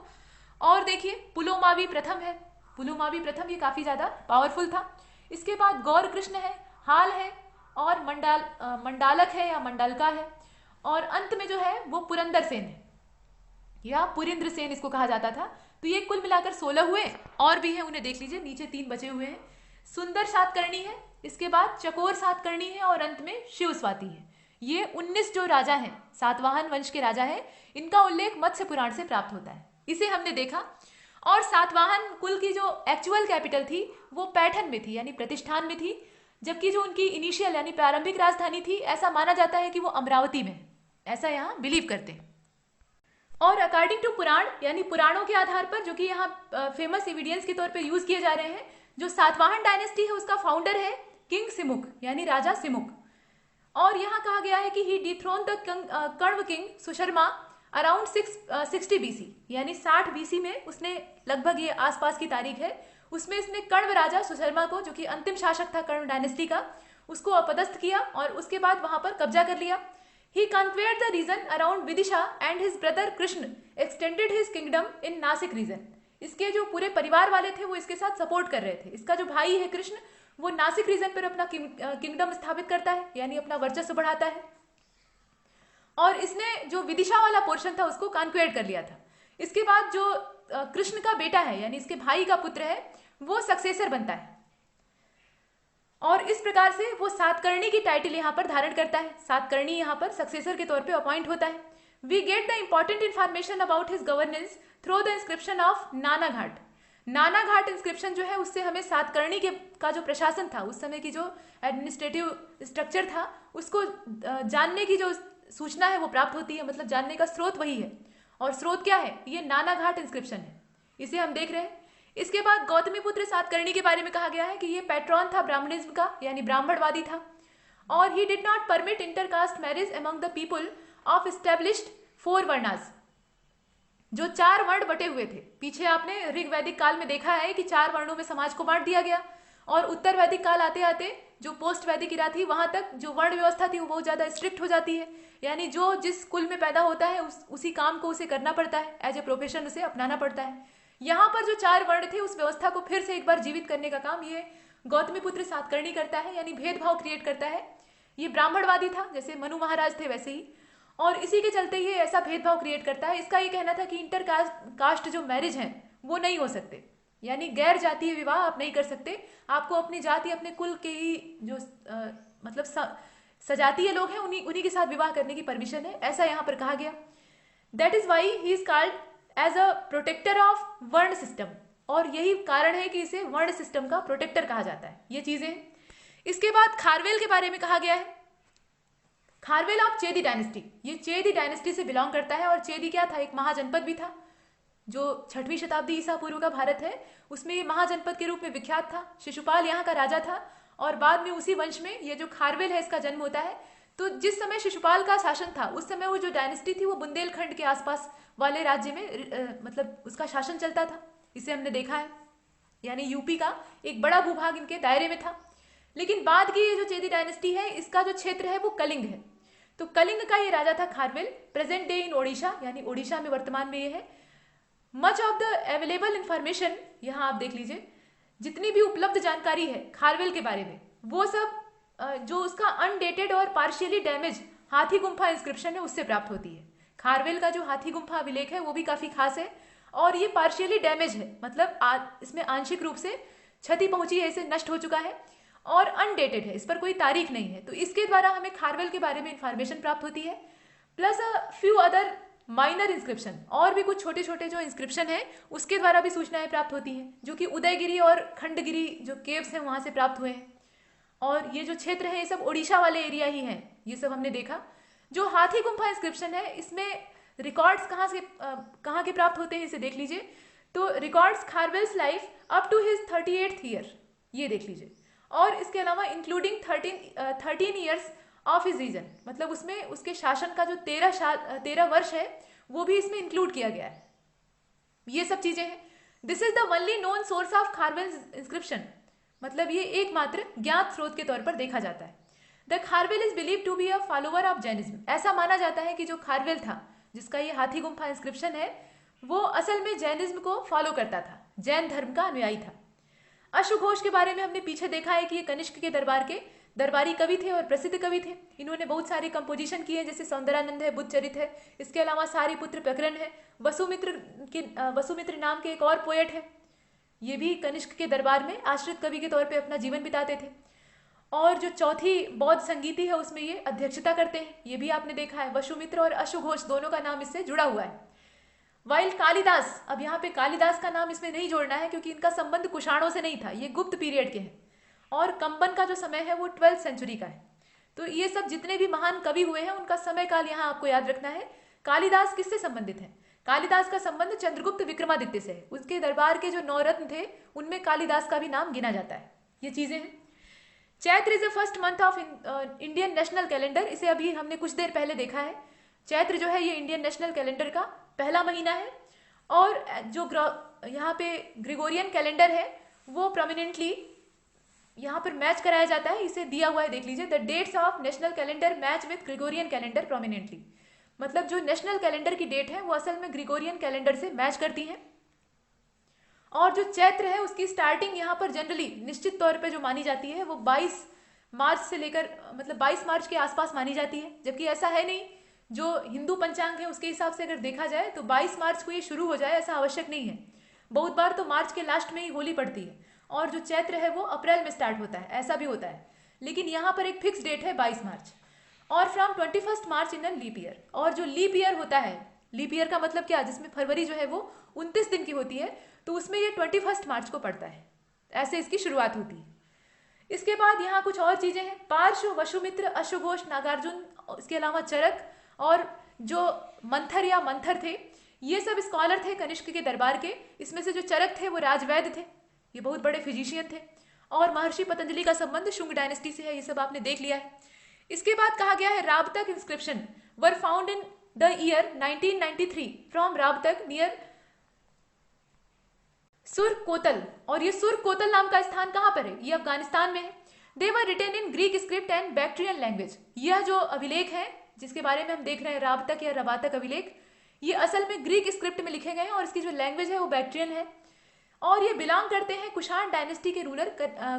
[SPEAKER 2] और देखिए पुलोमावी प्रथम है। पुलोमावी प्रथम ये काफी ज्यादा पावरफुल था। इसके बाद गौर कृष्ण है, हाल है और मंडालक है या मंडलका है। और अंत में जो है वो पुरंदर सेन है या पुरिंद्र सेन इसको कहा जाता था। तो ये कुल मिलाकर 16 हुए। और भी हैं, उन्हें देख लीजिए, नीचे 3 बचे हुए हैं। सुंदर सातकर्णी है, इसके बाद चकोर सातकर्णी है और अंत में शिव स्वाति है। ये 19 जो राजा हैं, सातवाहन वंश के राजा हैं, इनका उल्लेख मत्स्य पुराण से प्राप्त होता है। इसे हमने देखा। और सातवाहन कुल की जो एक्चुअल कैपिटल थी वो पैठन में थी, यानी प्रतिष्ठान में थी। जबकि जो उनकी इनिशियल यानी प्रारंभिक राजधानी थी, ऐसा माना जाता है कि वो अमरावती में, ऐसा यहाँ बिलीव करते हैं। और अकॉर्डिंग टू पुराण यानी पुराणों के आधार पर, जो कि यहाँ फेमस एविडेंस के तौर पे यूज किए जा रहे हैं, जो सातवाहन डायनेस्टी है उसका फाउंडर है किंग सिमुक यानी राजा सिमुक। और यहाँ कहा गया है कि he dethrone the Kanva king Susharma around 60 BC, यानी 60 BC में उसने, लगभग ये आसपास की तारीख है, उसमें इसने कण्व राजा सुशर्मा को, जो कि अंतिम शासक था कण्व डायनेस्टी का, उसको अपदस्थ किया और उसके बाद वहां पर कब्जा कर लिया। He conquered the region around Vidisha and his brother Krishna extended his kingdom in Nasik region. इसके जो पूरे परिवार वाले थे वो इसके साथ सपोर्ट कर रहे थे। इसका जो भाई है कृष्ण, वो नासिक रीजन पर अपना किंगडम स्थापित करता है, यानी अपना वर्चस्व बढ़ाता है। और इसने जो विदिशा वाला पोर्शन था उसको कॉन्क्वेयर कर लिया था। इसके बाद जो कृष्ण का बेटा है यानी इसके भाई का पुत्र है, वो सक्सेसर बनता है और इस प्रकार से वो सातकर्णी की टाइटल यहाँ पर धारण करता है। सातकर्णी यहाँ पर सक्सेसर के तौर पे अपॉइंट होता है। We get the important information about his governance through the inscription of Nanaghat. Nana Ghat inscription जो है उससे हमें सातकर्णी के का जो प्रशासन था, उस समय की जो एडमिनिस्ट्रेटिव स्ट्रक्चर था, उसको जानने की जो सूचना है वो प्राप्त होती है। मतलब जानने का स्रोत वही है, और स्रोत क्या है? ये नाना घाट इंस्क्रिप्शन है, इसे हम देख रहे हैं। इसके बाद गौतमीपुत्र सातकर्णी के बारे में कहा गया है कि ये पैट्रॉन था ब्राह्मणिज्म का, यानी ब्राह्मणवादी था, और he did not permit intercaste marriage among the people of established 4 varnas, जो 4 वर्ण बटे हुए थे। पीछे आपने ऋग वैदिक काल में देखा है कि 4 वर्णों में समाज को बांट दिया गया, और उत्तर वैदिक काल आते आते जो पोस्ट वैदिक इरा थी वहां तक जो वर्ण व्यवस्था थी वो बहुत ज्यादा स्ट्रिक्ट हो जाती है, यानी जो जिस कुल में पैदा होता है उसी काम को उसे करना पड़ता है, एज ए प्रोफेशन उसे अपनाना पड़ता है। यहाँ पर जो 4 वर्ण थे उस व्यवस्था को फिर से एक बार जीवित करने का काम ये गौतमीपुत्र सातकर्णी करता है, यानी भेदभाव क्रिएट करता है। ये ब्राह्मणवादी था, जैसे मनु महाराज थे वैसे ही, और इसी के चलते ये ऐसा भेदभाव क्रिएट करता है। इसका ये कहना था कि इंटर कास्ट जो मैरिज हैं वो नहीं हो सकते, यानी गैर जातीय विवाह आप नहीं कर सकते, आपको अपनी जाति अपने कुल के ही जो मतलब सजातीय लोग हैं उन्हीं के साथ विवाह करने की परमिशन है, ऐसा यहाँ पर कहा गया। That is why he is called as a protector of varna system, और यही कारण है कि इसे वर्ण सिस्टम का प्रोटेक्टर कहा जाता है। ये चीजें। इसके बाद खारवेल के बारे में कहा गया है। खारवेल ऑफ चेदी डायनेस्टी, ये चेदी डायनेस्टी से बिलोंग करता है, और चेदी क्या था? एक महाजनपद भी था, जो 6वीं शताब्दी ईसा पूर्व का भारत है उसमें ये महाजनपद के रूप में विख्यात था। शिशुपाल यहाँ का राजा था, और बाद में उसी वंश में ये जो खारवेल है इसका जन्म होता है। तो जिस समय शिशुपाल का शासन था उस समय वो जो डायनेस्टी थी वो बुंदेलखंड के आसपास वाले राज्य में मतलब उसका शासन चलता था, इसे हमने देखा है, यानी यूपी का एक बड़ा भूभाग इनके दायरे में था। लेकिन बाद की ये जो चेदी डायनेस्टी है इसका जो क्षेत्र है वो कलिंग है। तो कलिंग का ये राजा था Kharavela, present day in Odisha, यानी ओडिशा में वर्तमान में ये है। Much of the available information, यहाँ आप देख लीजिए, जितनी भी उपलब्ध जानकारी है खारवेल के बारे में वो सब जो उसका अनडेटेड और पार्शियली डैमेज हाथी गुम्फा इंस्क्रिप्शन है उससे प्राप्त होती है। खारवेल का जो हाथी गुम्फा अभिलेख है वो भी काफी खास है, और ये पार्शियली डैमेज है, मतलब इसमें आंशिक रूप से क्षति पहुंची है, इसे नष्ट हो चुका है, और अनडेटेड है, इस पर कोई तारीख नहीं है। तो इसके द्वारा हमें खारवेल के बारे में इंफॉर्मेशन प्राप्त होती है, plus few other minor inscription, और भी कुछ छोटे छोटे जो इंस्क्रिप्शन है उसके द्वारा भी सूचनाएं प्राप्त होती हैं, जो कि उदयगिरी और खंडगिरी जो केव्स हैं वहां से प्राप्त हुए हैं। और ये जो क्षेत्र है ये सब ओडिशा वाले एरिया ही हैं, ये सब हमने देखा। जो हाथी गुम्फा इंस्क्रिप्शन है इसमें रिकॉर्ड्स कहाँ के प्राप्त होते हैं इसे देख लीजिए। तो records Kharavela's life up to his 38th year, ये देख लीजिए, और इसके अलावा including 13 years of his reign, मतलब उसमें उसके शासन का जो 13 वर्ष है वो भी इसमें इंक्लूड किया गया है। ये सब चीजें हैं। This is the only known source of Kharavela inscription, मतलब ये एकमात्र ज्ञात स्रोत के तौर पर देखा जाता है। The Kharavela is believe to be a follower of Jainism, ऐसा माना जाता है कि जो खारवेल था जिसका ये हाथी गुम्फा इंस्क्रिप्शन है वो असल में जैनिज्म को फॉलो करता था, जैन धर्म का अनुयायी था। अश्वघोष के बारे में हमने पीछे देखा है कि ये कनिष्क के दरबार के दरबारी कवि थे और प्रसिद्ध कवि थे। इन्होंने बहुत सारे कंपोजिशन किए, जैसे सौंदरानंद है, बुद्धचरित है, इसके अलावा सारीपुत्र प्रकरण है, वसुमित्र नाम के एक और पोएट है, ये भी कनिष्क के दरबार में आश्रित कवि के तौर पे अपना जीवन बिताते थे। और जो चौथी बौद्ध संगीति है उसमें ये अध्यक्षता करते हैं, ये भी आपने देखा है। वसुमित्र और अश्वघोष दोनों का नाम इससे जुड़ा हुआ है। वाइल कालिदास, अब यहाँ पे कालिदास का नाम इसमें नहीं जोड़ना है क्योंकि इनका संबंध कुषाणों से नहीं था, ये गुप्त पीरियड के हैं, और कंबन का जो समय है वो 12th सेंचुरी का है। तो ये सब जितने भी महान कवि हुए हैं उनका समय काल यहाँ आपको याद रखना है। कालिदास किससे संबंधित है? कालिदास का संबंध चंद्रगुप्त विक्रमादित्य से है। उसके दरबार के जो 9 रत्न थे उनमें कालिदास का भी नाम गिना जाता है। ये चीजें हैं। Chaitra is the first month of Indian national calendar, इसे अभी हमने कुछ देर पहले देखा है। चैत्र जो है ये इंडियन नेशनल कैलेंडर का पहला महीना है, और जो यहाँ पे ग्रेगोरियन कैलेंडर है वो प्रोमिनेंटली यहाँ पर मैच कराया जाता है, इसे दिया हुआ है, देख लीजिए। The dates of national calendar match with Gregorian calendar prominently, मतलब जो नेशनल कैलेंडर की डेट है वो असल में ग्रेगोरियन कैलेंडर से मैच करती है। और जो चैत्र है उसकी स्टार्टिंग यहाँ पर जनरली निश्चित तौर पे जो मानी जाती है वो 22 मार्च से लेकर मतलब 22 मार्च के आसपास मानी जाती है, जबकि ऐसा है नहीं। जो हिंदू पंचांग है उसके हिसाब से अगर देखा जाए तो 22 मार्च को ये शुरू हो जाए ऐसा आवश्यक नहीं है। बहुत बार तो मार्च के लास्ट में ही होली पड़ती है, और जो चैत्र है वो अप्रैल में स्टार्ट होता है, ऐसा भी होता है। लेकिन यहाँ पर एक फिक्स डेट है 22 मार्च, और from 21 March in a leap year. और जो लीप ईयर होता है लीप ईयर का मतलब क्या, जिसमें फरवरी जो है वो 29 दिन की होती है, तो उसमें ये 21 मार्च को पड़ता है। ऐसे इसकी शुरुआत होती है। इसके बाद यहाँ कुछ और चीजें हैं, पार्श्व, वसुमित्र, अश्वघोष, नागार्जुन, इसके अलावा चरक और जो मंथर या मंथर थे, ये सब स्कॉलर थे कनिष्क के दरबार के। इसमें से जो चरक थे वो राजवैद्य थे, ये बहुत बड़े फिजिशियन थे। और महर्षि पतंजलि का संबंध शुंग डायनेस्टी से है, ये सब आपने देख लिया है। इसके बाद कहा गया है Rabatak inscription were found in the year 1993 from Rabatak near Surkh Kotal. और ये सुर कोतल नाम का स्थान कहां पर है, ये अफगानिस्तान में है। They were written in Greek script and Bactrian language. यह जो अभिलेख है जिसके बारे में हम देख रहे हैं, राबतक या रवातक अभिलेख, ये असल में ग्रीक स्क्रिप्ट में लिखे गए हैं और इसकी जो लैंग्वेज है वो बैक्ट्रियन है। और ये बिलोंग करते हैं कुषाण डायनेस्टी के रूलर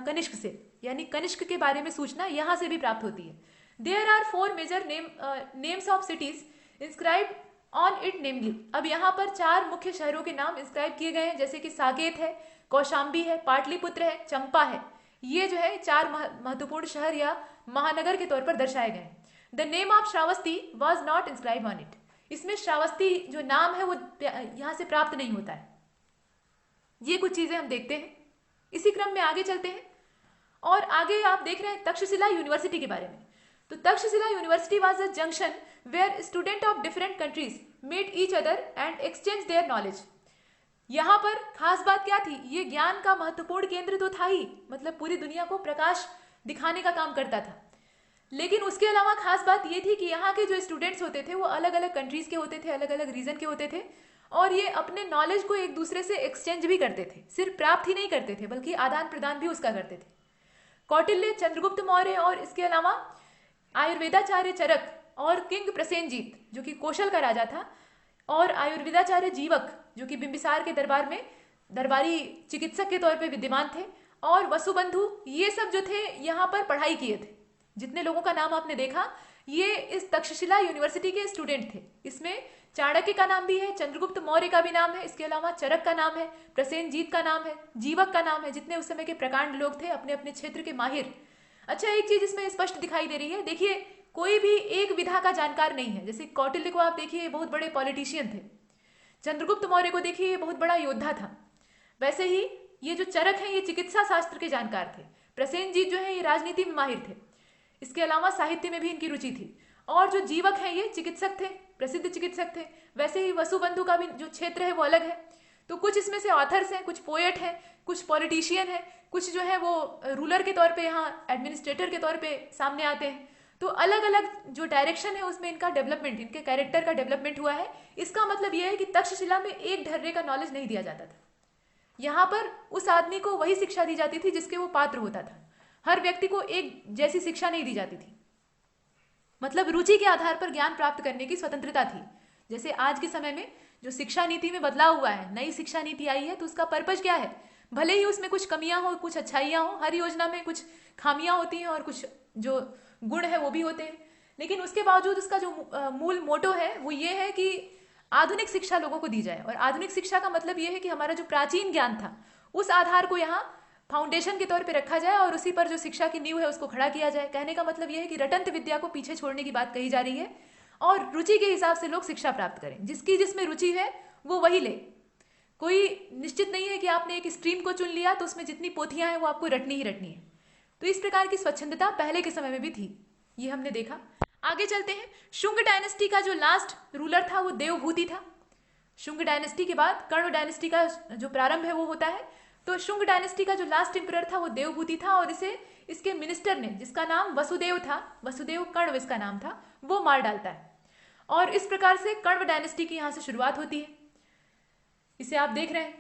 [SPEAKER 2] कनिष्क से, यानी कनिष्क के बारे में सूचना यहां से भी प्राप्त होती है। There are 4 major names of cities inscribed on it namely. अब यहाँ पर 4 मुख्य शहरों के नाम इंस्क्राइब किए गए हैं, जैसे कि साकेत है, कौशाम्बी है, पाटलिपुत्र है, चंपा है। ये जो है 4 महत्वपूर्ण शहर या महानगर के तौर पर दर्शाए गए हैं। The name of Shravasti was not inscribe on it. इसमें श्रावस्ती जो नाम है वो यहाँ से प्राप्त नहीं होता है। ये कुछ चीजें हम देखते हैं। इसी क्रम में आगे चलते हैं और आगे आप देख रहे हैं तक्षशिला यूनिवर्सिटी के बारे में। तो Takshashila university was a junction where student of different countries met each other and exchange their knowledge. यहाँ पर खास बात क्या थी, ये ज्ञान का महत्वपूर्ण केंद्र तो था ही, मतलब पूरी दुनिया को प्रकाश दिखाने का काम करता था। लेकिन उसके अलावा खास बात ये थी कि यहाँ के जो स्टूडेंट्स होते थे वो अलग अलग कंट्रीज के होते थे, अलग अलग रीजन के होते थे, और ये अपने नॉलेज को एक दूसरे से एक्सचेंज भी करते थे। सिर्फ प्राप्त ही नहीं करते थे बल्कि आदान प्रदान भी उसका करते थे। कौटिल्य, चंद्रगुप्त मौर्य और इसके अलावा आयुर्वेदाचार्य चरक और किंग प्रसेनजीत जो कि कौशल का राजा था, और आयुर्वेदाचार्य जीवक जो कि बिंबिसार के दरबार में दरबारी चिकित्सक के तौर पे विद्यमान थे, और वसुबंधु, ये सब जो थे यहाँ पर पढ़ाई किए थे। जितने लोगों का नाम आपने देखा ये इस तक्षशिला यूनिवर्सिटी के स्टूडेंट थे। इसमें चाणक्य का नाम भी है, चंद्रगुप्त मौर्य का भी नाम है, इसके अलावा चरक का नाम है, प्रसेनजीत का नाम है, जीवक का नाम है, जितने उस समय के प्रकांड लोग थे अपने अपने क्षेत्र के माहिर। अच्छा, एक चीज इसमें स्पष्ट दिखाई दे रही है, देखिए कोई भी एक विधा का जानकार नहीं है। जैसे कौटिल्य को आप देखिए, ये बहुत बड़े पॉलिटिशियन थे। चंद्रगुप्त मौर्य को देखिए, ये बहुत बड़ा योद्धा था। वैसे ही ये जो चरक हैं ये चिकित्सा शास्त्र के जानकार थे। प्रसेनजीत जो है ये राजनीति में माहिर थे, इसके अलावा साहित्य में भी इनकी रुचि थी। और जो जीवक हैं ये चिकित्सक थे, प्रसिद्ध चिकित्सक थे। वैसे ही वसुबंधु का भी जो क्षेत्र है वो अलग है। तो कुछ इसमें से ऑथर्स हैं, कुछ पोएट हैं, कुछ पॉलिटिशियन हैं, कुछ जो है वो रूलर के तौर पे, यहाँ एडमिनिस्ट्रेटर के तौर पे सामने आते हैं। तो अलग अलग जो डायरेक्शन है उसमें इनका डेवलपमेंट, इनके कैरेक्टर का डेवलपमेंट हुआ है। इसका मतलब यह है कि तक्षशिला में एक ढर्रे का नॉलेज नहीं दिया जाता था। यहाँ पर उस आदमी को वही शिक्षा दी जाती थी जिसके वो पात्र होता था। हर व्यक्ति को एक जैसी शिक्षा नहीं दी जाती थी, मतलब रुचि के आधार पर ज्ञान प्राप्त करने की स्वतंत्रता थी। जैसे आज के समय में जो शिक्षा नीति में बदलाव हुआ है, नई शिक्षा नीति आई है, तो उसका पर्पज क्या है? भले ही उसमें कुछ कमियां हो, कुछ अच्छाइयां हो, हर योजना में कुछ खामियां होती हैं और कुछ जो गुण है वो भी होते हैं, लेकिन उसके बावजूद उसका जो मूल मोटो है वो ये है कि आधुनिक शिक्षा लोगों को दी जाए। और आधुनिक शिक्षा का मतलब ये है कि हमारा जो प्राचीन ज्ञान था उस आधार को यहाँ फाउंडेशन के तौर पे रखा जाए और उसी पर जो शिक्षा की नींव है उसको खड़ा किया जाए। कहने का मतलब यह है कि रटंत विद्या को पीछे छोड़ने की बात कही जा रही है और रुचि के हिसाब से लोग शिक्षा प्राप्त करें। जिसकी जिसमें रुचि है वो वही ले। कोई निश्चित नहीं है कि आपने एक स्ट्रीम को चुन लिया तो उसमें जितनी पोथियां हैं वो आपको रटनी ही रटनी है। तो इस प्रकार की स्वच्छंदता पहले के समय में भी थी, ये हमने देखा। आगे चलते हैं। शुंग डायनेस्टी का जो लास्ट रूलर था वो देवभूति था। शुंग डायनेस्टी के बाद कर्ण डायनेस्टी का जो प्रारंभ है वो होता है। तो शुंग डायनेस्टी का जो लास्ट एम्परर था वो देवभूति था और इसे इसके मिनिस्टर ने, जिसका नाम वसुदेव था, वसुदेव कण्व इसका नाम था, वो मार डालता है। और इस प्रकार से कण्व डायनेस्टी की यहां से शुरुआत होती है। इसे आप देख रहे हैं।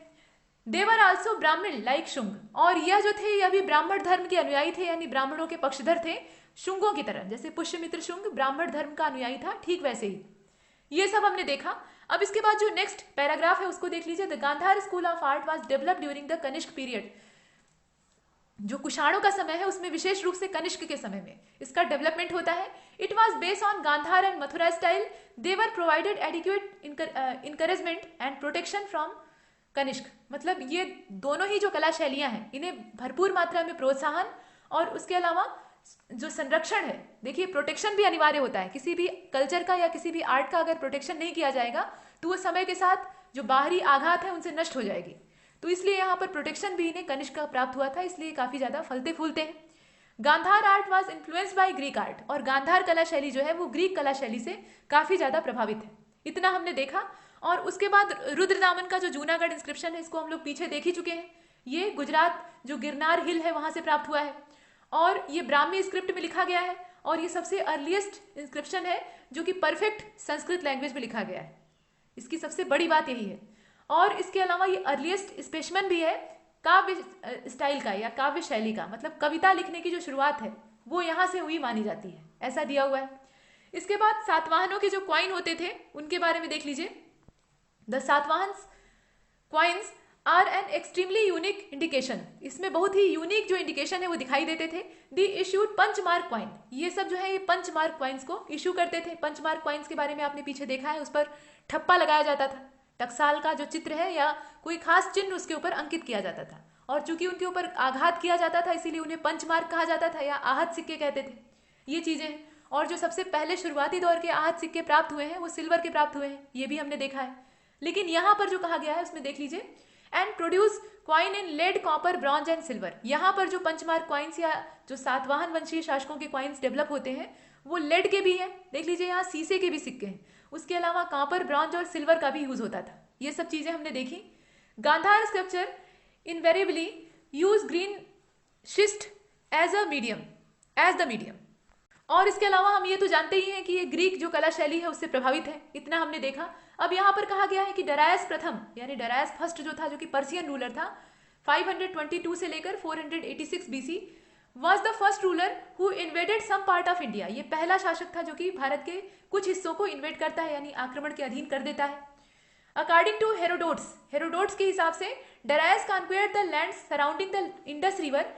[SPEAKER 2] देवर आल्सो ब्राह्मण लाइक शुंग, और यह जो थे यह भी ब्राह्मण धर्म के अनुयायी थे, यानी ब्राह्मणों के पक्षधर थे शुंगों की तरह। जैसे पुष्यमित्र शुंग ब्राह्मण धर्म का अनुयायी था, ठीक वैसे ही ये सब हमने देखा। अब इसके बाद जो नेक्स्ट पैराग्राफ है उसको देख लीजिए। The Gandhara school of art was developed during the Kanishka period. जो कुषाणों का समय है उसमें विशेष रूप से कनिष्क के समय में इसका डेवलपमेंट होता है। It was based on Gandhara and Mathura style. They were provided adequate encouragement and protection from Kanishka. मतलब ये दोनों ही जो कला शैलियां हैं इन्हें भरपूर मात्रा में प्रोत्साहन और उसके अलावा जो संरक्षण है, देखिए प्रोटेक्शन भी अनिवार्य होता है। किसी भी कल्चर का या किसी भी आर्ट का अगर प्रोटेक्शन नहीं किया जाएगा तो वो समय के साथ जो बाहरी आघात है उनसे नष्ट हो जाएगी। तो इसलिए यहाँ पर प्रोटेक्शन भी इन्हें कनिष्क का प्राप्त हुआ था, इसलिए काफी ज्यादा फलते फूलते हैं। Gandhara art was influenced by Greek art, और गांधार कला शैली जो है वो ग्रीक कला शैली से काफी ज्यादा प्रभावित है। इतना हमने देखा। और उसके बाद रुद्रदामन का जो जूनागढ़ इंस्क्रिप्शन है, इसको हम लोग पीछे देख ही चुके हैं। ये गुजरात जो गिरनार हिल है वहां से प्राप्त हुआ है, और ये ब्राह्मी स्क्रिप्ट में लिखा गया है, और ये सबसे अर्लीस्ट इंस्क्रिप्शन है जो कि परफेक्ट संस्कृत लैंग्वेज में लिखा गया है। इसकी सबसे बड़ी बात यही है। और इसके अलावा ये अर्लीस्ट स्पेशमन भी है काव्य स्टाइल का या काव्य शैली का, मतलब कविता लिखने की जो शुरुआत है वो यहाँ से हुई मानी जाती है, ऐसा दिया हुआ है। इसके बाद सातवाहनों के जो क्वाइन होते थे उनके बारे में देख लीजिए। The Satavahana coins are an extremely unique indication, इसमें बहुत ही यूनिक जो इंडिकेशन है वो दिखाई देते थे। दी इश्यूड पंचमार्क क्वाइन, ये सब जो है ये पंचमार्क क्वाइंस को इशू करते थे। पंचमार्क क्वाइंस के बारे में आपने पीछे देखा है, उस पर ठप्पा लगाया जाता था, टकसाल का जो चित्र है या कोई खास चिन्ह उसके ऊपर अंकित किया जाता था, और चूंकि उनके ऊपर आघात किया जाता था इसीलिए उन्हें पंचमार्क कहा जाता था या आहत सिक्के कहते थे। ये चीजें, और जो सबसे पहले शुरुआती दौर के आहत सिक्के प्राप्त हुए हैं वो सिल्वर के प्राप्त हुए हैं, ये भी हमने देखा है। लेकिन यहाँ पर जो कहा गया है उसमें देख लीजिए, and produce coin in lead, copper, bronze and silver. यहाँ पर जो पंचमार्क क्वाइंस या जो सातवाहन वंशीय शासकों के क्वाइंस डेवलप होते हैं वो लेड के भी हैं, देख लीजिए यहाँ शीशे के भी सिक्के हैं, उसके अलावा कॉपर, ब्रॉन्ज और सिल्वर का भी यूज होता था। ये सब चीजें हमने देखी। Gandhara sculpture invariably use green schist as the medium. और इसके अलावा हम ये तो जानते ही हैं कि ये ग्रीक जो कला शैली है उससे प्रभावित है, इतना हमने देखा। अब यहाँ पर कहा गया है कि डरायस प्रथम यानी डरायस फर्स्ट जो था, जो कि पर्सियन रूलर था, 522 से लेकर 486 BC, was the first ruler who invaded some part of India. ये पहला शासक था जो कि भारत के कुछ हिस्सों को इन्वेड करता है यानी आक्रमण के अधीन कर देता है। अकॉर्डिंग टू हेरोडोट्स के हिसाब से Darius conquered the land surrounding the Indus river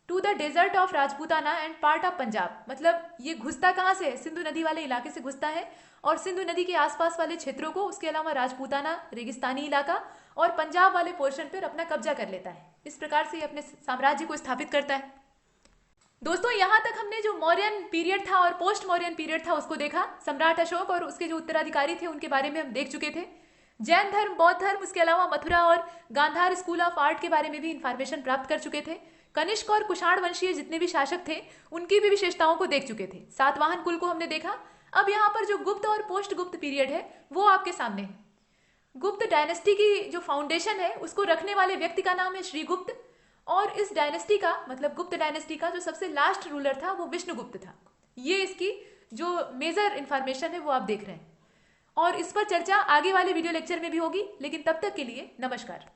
[SPEAKER 2] to the desert of Rajputana and part of Punjab. मतलब ये घुसता कहाँ से है, सिंधु नदी वाले इलाके से घुसता है, और सिंधु नदी के आसपास वाले क्षेत्रों को, उसके अलावा राजपूताना रेगिस्तानी इलाका और पंजाब वाले पोर्शन पर अपना कब्जा कर लेता है। इस प्रकार से अपने साम्राज्य को स्थापित करता है। दोस्तों यहाँ तक हमने जो मौर्यन पीरियड था और पोस्ट मौर्यन पीरियड था उसको देखा। सम्राट अशोक और उसके जो उत्तराधिकारी थे उनके बारे में हम देख चुके थे। जैन धर्म, बौद्ध धर्म, उसके अलावा मथुरा और गांधार स्कूल ऑफ आर्ट के बारे में भी इंफॉर्मेशन प्राप्त कर चुके थे। कनिष्क और कुषाण वंशीय जितने भी शासक थे उनकी भी विशेषताओं को देख चुके थे। सातवाहन कुल को हमने देखा। अब यहाँ पर जो गुप्त और पोस्ट गुप्त पीरियड है वो आपके सामने है। गुप्त डायनेस्टी की जो फाउंडेशन है उसको रखने वाले व्यक्ति का नाम है श्रीगुप्त, और इस डायनेस्टी का मतलब गुप्त डायनेस्टी का जो सबसे लास्ट रूलर था वो विष्णुगुप्त था। ये इसकी जो मेजर इंफॉर्मेशन है वो आप देख रहे हैं, और इस पर चर्चा आगे वाले वीडियो लेक्चर में भी होगी। लेकिन तब तक के लिए नमस्कार।